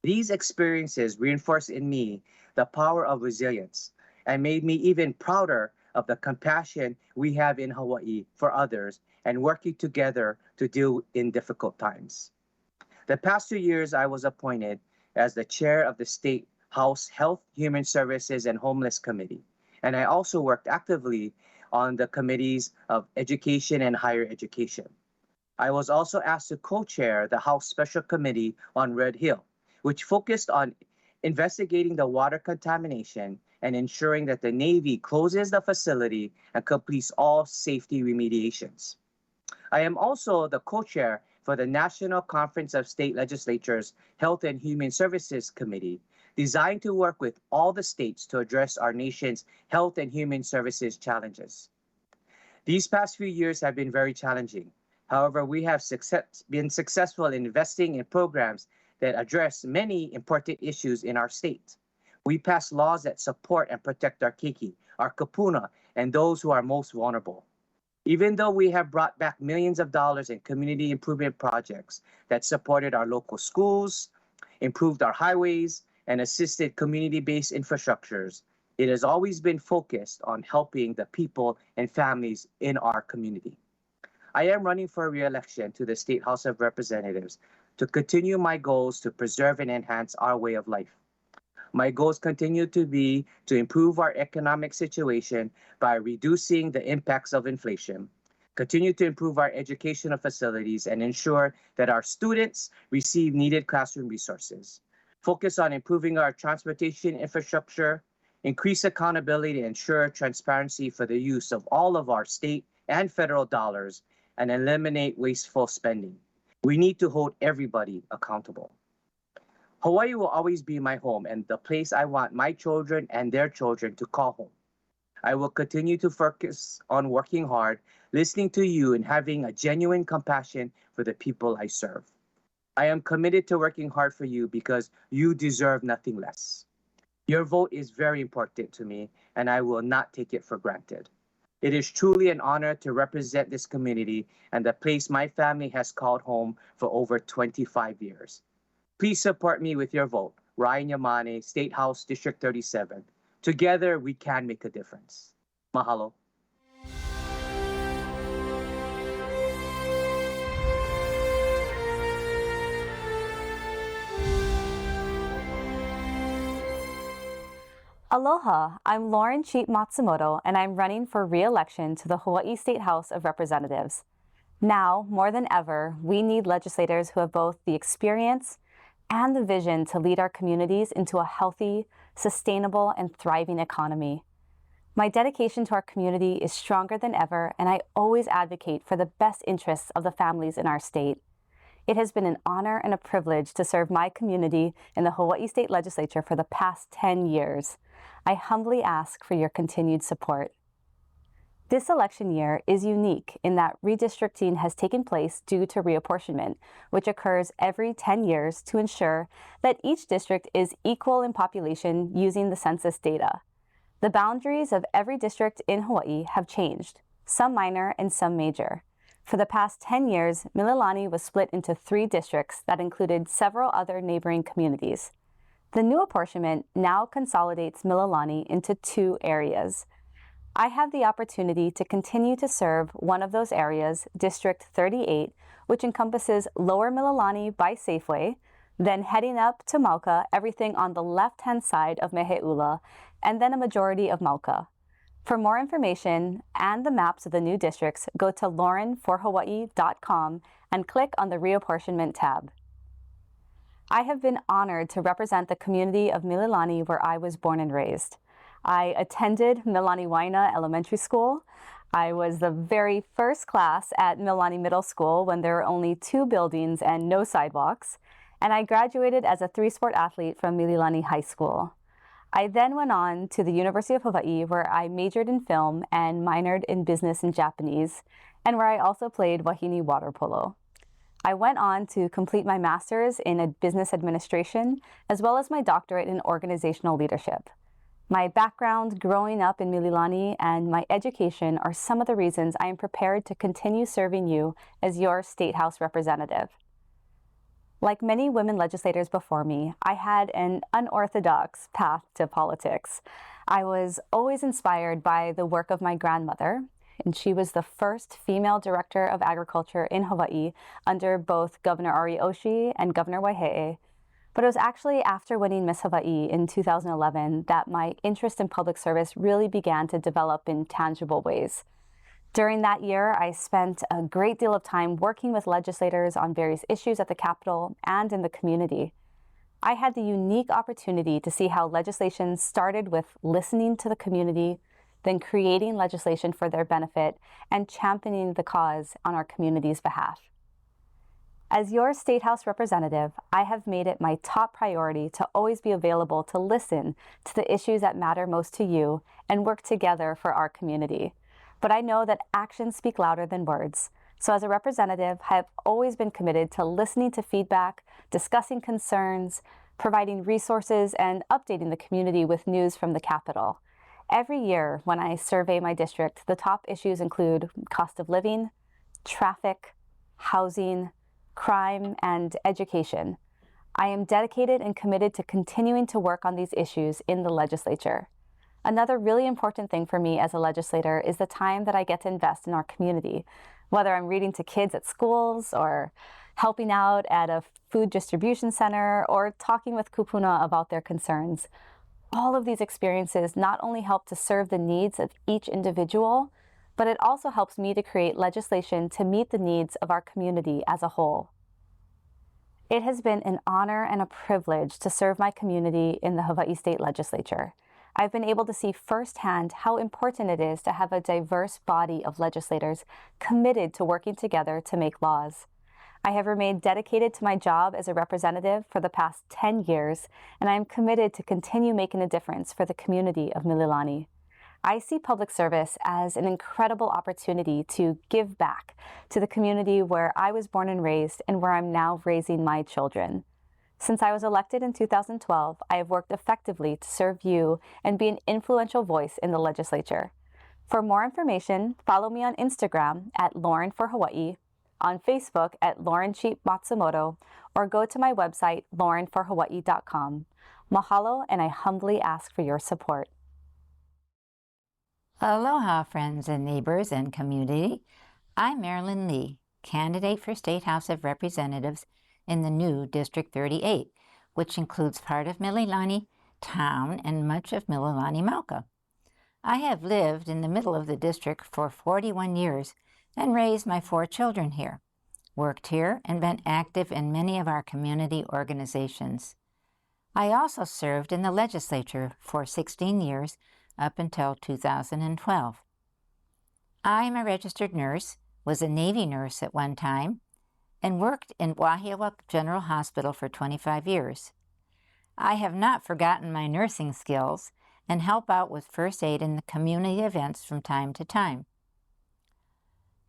These experiences reinforced in me the power of resilience and made me even prouder of the compassion we have in Hawaii for others and working together to deal in difficult times. The past 2 years, I was appointed as the chair of the State House Health, Human Services, and Homeless Committee, and I also worked actively on the committees of Education and Higher Education. I was also asked to co-chair the House Special Committee on Red Hill, which focused on investigating the water contamination and ensuring that the Navy closes the facility and completes all safety remediations. I am also the co-chair for the National Conference of State Legislatures Health and Human Services Committee, designed to work with all the states to address our nation's health and human services challenges. These past few years have been very challenging. However, we have been successful in investing in programs that address many important issues in our state. We passed laws that support and protect our keiki, our kupuna, and those who are most vulnerable. Even though we have brought back millions of dollars in community improvement projects that supported our local schools, improved our highways, and assisted community-based infrastructures, it has always been focused on helping the people and families in our community. I am running for re-election to the State House of Representatives to continue my goals to preserve and enhance our way of life. My goals continue to be to improve our economic situation by reducing the impacts of inflation, continue to improve our educational facilities, and ensure that our students receive needed classroom resources, focus on improving our transportation infrastructure, increase accountability to ensure transparency for the use of all of our state and federal dollars, and eliminate wasteful spending. We need to hold everybody accountable. Hawaii will always be my home and the place I want my children and their children to call home. I will continue to focus on working hard, listening to you, and having a genuine compassion for the people I serve. I am committed to working hard for you because you deserve nothing less. Your vote is very important to me, and I will not take it for granted. It is truly an honor to represent this community and the place my family has called home for over 25 years. Please support me with your vote. Ryan Yamane, State House, District 37. Together, we can make a difference. Mahalo. Aloha, I'm Lauren Cheat Matsumoto, and I'm running for re-election to the Hawaii State House of Representatives. Now, more than ever, we need legislators who have both the experience and the vision to lead our communities into a healthy, sustainable, and thriving economy. My dedication to our community is stronger than ever, and I always advocate for the best interests of the families in our state. It has been an honor and a privilege to serve my community in the Hawaii State Legislature for the past 10 years. I humbly ask for your continued support. This election year is unique in that redistricting has taken place due to reapportionment, which occurs every 10 years to ensure that each district is equal in population using the census data. The boundaries of every district in Hawaii have changed, some minor and some major. For the past 10 years, Mililani was split into 3 districts that included several other neighboring communities. The new apportionment now consolidates Mililani into 2 areas. I have the opportunity to continue to serve one of those areas, District 38, which encompasses Lower Mililani by Safeway, then heading up to Mauka, everything on the left-hand side of Mehe'ula, and then a majority of Mauka. For more information and the maps of the new districts, go to lorenforhawaii.com and click on the Reapportionment tab. I have been honored to represent the community of Mililani where I was born and raised. I attended Mililani Waina Elementary School. I was the very first class at Mililani Middle School when there were only 2 buildings and no sidewalks, and I graduated as a 3-sport athlete from Mililani High School. I then went on to the University of Hawaii where I majored in film and minored in business and Japanese, and where I also played wahine water polo. I went on to complete my master's in business administration, as well as my doctorate in organizational leadership. My background growing up in Mililani and my education are some of the reasons I am prepared to continue serving you as your State House representative. Like many women legislators before me, I had an unorthodox path to politics. I was always inspired by the work of my grandmother, and she was the first female director of agriculture in Hawaii under both Governor Ariyoshi and Governor Waihe'e. But it was actually after winning Miss Hawaii in 2011 that my interest in public service really began to develop in tangible ways. During that year, I spent a great deal of time working with legislators on various issues at the Capitol and in the community. I had the unique opportunity to see how legislation started with listening to the community, then creating legislation for their benefit, and championing the cause on our community's behalf. As your State House representative, I have made it my top priority to always be available to listen to the issues that matter most to you and work together for our community. But I know that actions speak louder than words. So as a representative, I have always been committed to listening to feedback, discussing concerns, providing resources, and updating the community with news from the Capitol. Every year when I survey my district, the top issues include cost of living, traffic, housing, crime, and education. I am dedicated and committed to continuing to work on these issues in the legislature. Another really important thing for me as a legislator is the time that I get to invest in our community, whether I'm reading to kids at schools or helping out at a food distribution center or talking with kupuna about their concerns. All of these experiences not only help to serve the needs of each individual, but it also helps me to create legislation to meet the needs of our community as a whole. It has been an honor and a privilege to serve my community in the Hawaii State Legislature. I've been able to see firsthand how important it is to have a diverse body of legislators committed to working together to make laws. I have remained dedicated to my job as a representative for the past 10 years, and I am committed to continue making a difference for the community of Mililani. I see public service as an incredible opportunity to give back to the community where I was born and raised and where I'm now raising my children. Since I was elected in 2012, I have worked effectively to serve you and be an influential voice in the legislature. For more information, follow me on Instagram at Loren for Hawaii, on Facebook at Loren Sheep Matsumoto, or go to my website, lorenforhawaii.com. Mahalo, and I humbly ask for your support. Aloha, friends and neighbors and community. I'm Marilyn B, candidate for State House of Representatives in the new District 38, which includes part of Mililani Town and much of Mililani Mauka. I have lived in the middle of the district for 41 years and raised my 4 children here, worked here, and been active in many of our community organizations. I also served in the legislature for 16 years up until 2012. I'm a registered nurse, was a Navy nurse at one time, and worked in Wahiawa General Hospital for 25 years. I have not forgotten my nursing skills and help out with first aid in the community events from time to time.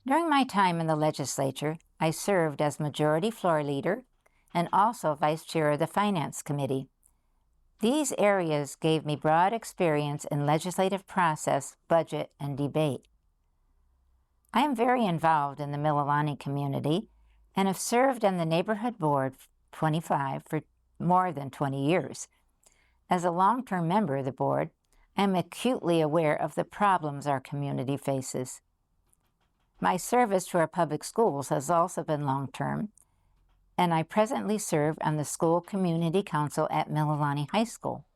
During my time in the legislature, I served as Majority Floor Leader and also Vice Chair of the Finance Committee. These areas gave me broad experience in legislative process, budget, and debate. I am very involved in the Mililani community and have served on the Neighborhood Board 25 for more than 20 years. As a long-term member of the board, I am acutely aware of the problems our community faces. My service to our public schools has also been long-term, and I presently serve on the School Community Council at Mililani High School.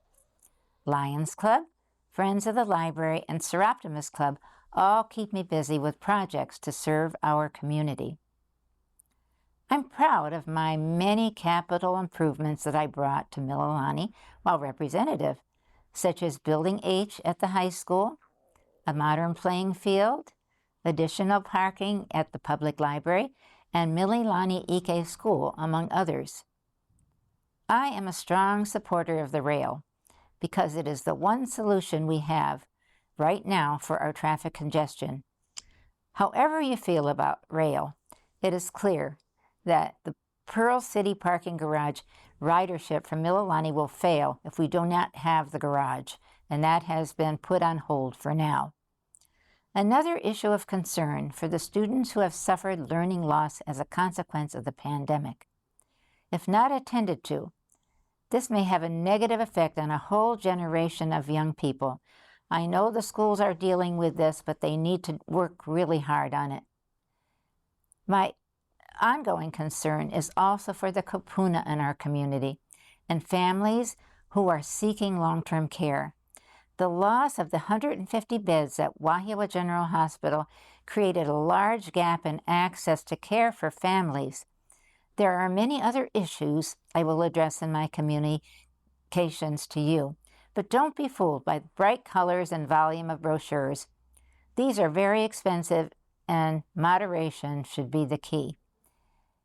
Lions Club, Friends of the Library, and Seroptimus Club all keep me busy with projects to serve our community. I'm proud of my many capital improvements that I brought to Mililani while representative, such as Building H at the high school, a modern playing field, additional parking at the public library, and Mililani Ike School, among others. I am a strong supporter of the rail because it is the one solution we have right now for our traffic congestion. However you feel about rail, it is clear that the Pearl City parking garage ridership from Mililani will fail if we do not have the garage, and that has been put on hold for now. Another issue of concern for the students who have suffered learning loss as a consequence of the pandemic. If not attended to, this may have a negative effect on a whole generation of young people. I know the schools are dealing with this, but they need to work really hard on it. My ongoing concern is also for the kupuna in our community and families who are seeking long-term care. The loss of the 150 beds at Wahiawa General Hospital created a large gap in access to care for families. There are many other issues I will address in my communications to you, but don't be fooled by the bright colors and volume of brochures. These are very expensive, and moderation should be the key.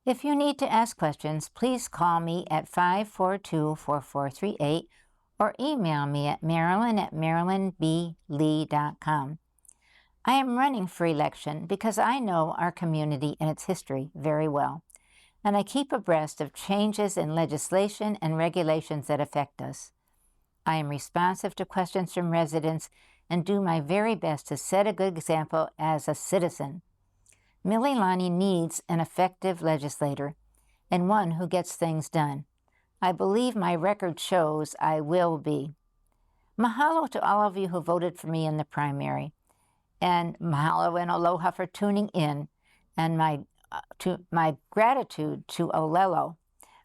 If you need to ask questions, please call me at 542-4438 or email me at marilyn@marilynblee.com. I am running for election because I know our community and its history very well, and I keep abreast of changes in legislation and regulations that affect us. I am responsive to questions from residents and do my very best to set a good example as a citizen. Mililani needs an effective legislator and one who gets things done. I believe my record shows I will be. Mahalo to all of you who voted for me in the primary, and mahalo and aloha for tuning in, and my gratitude to Ōlelo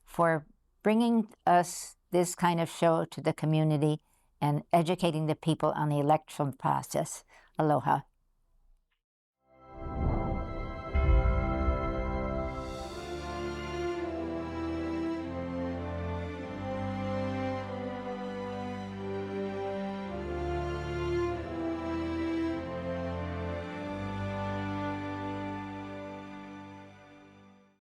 for bringing us this kind of show to the community and educating the people on the election process. Aloha.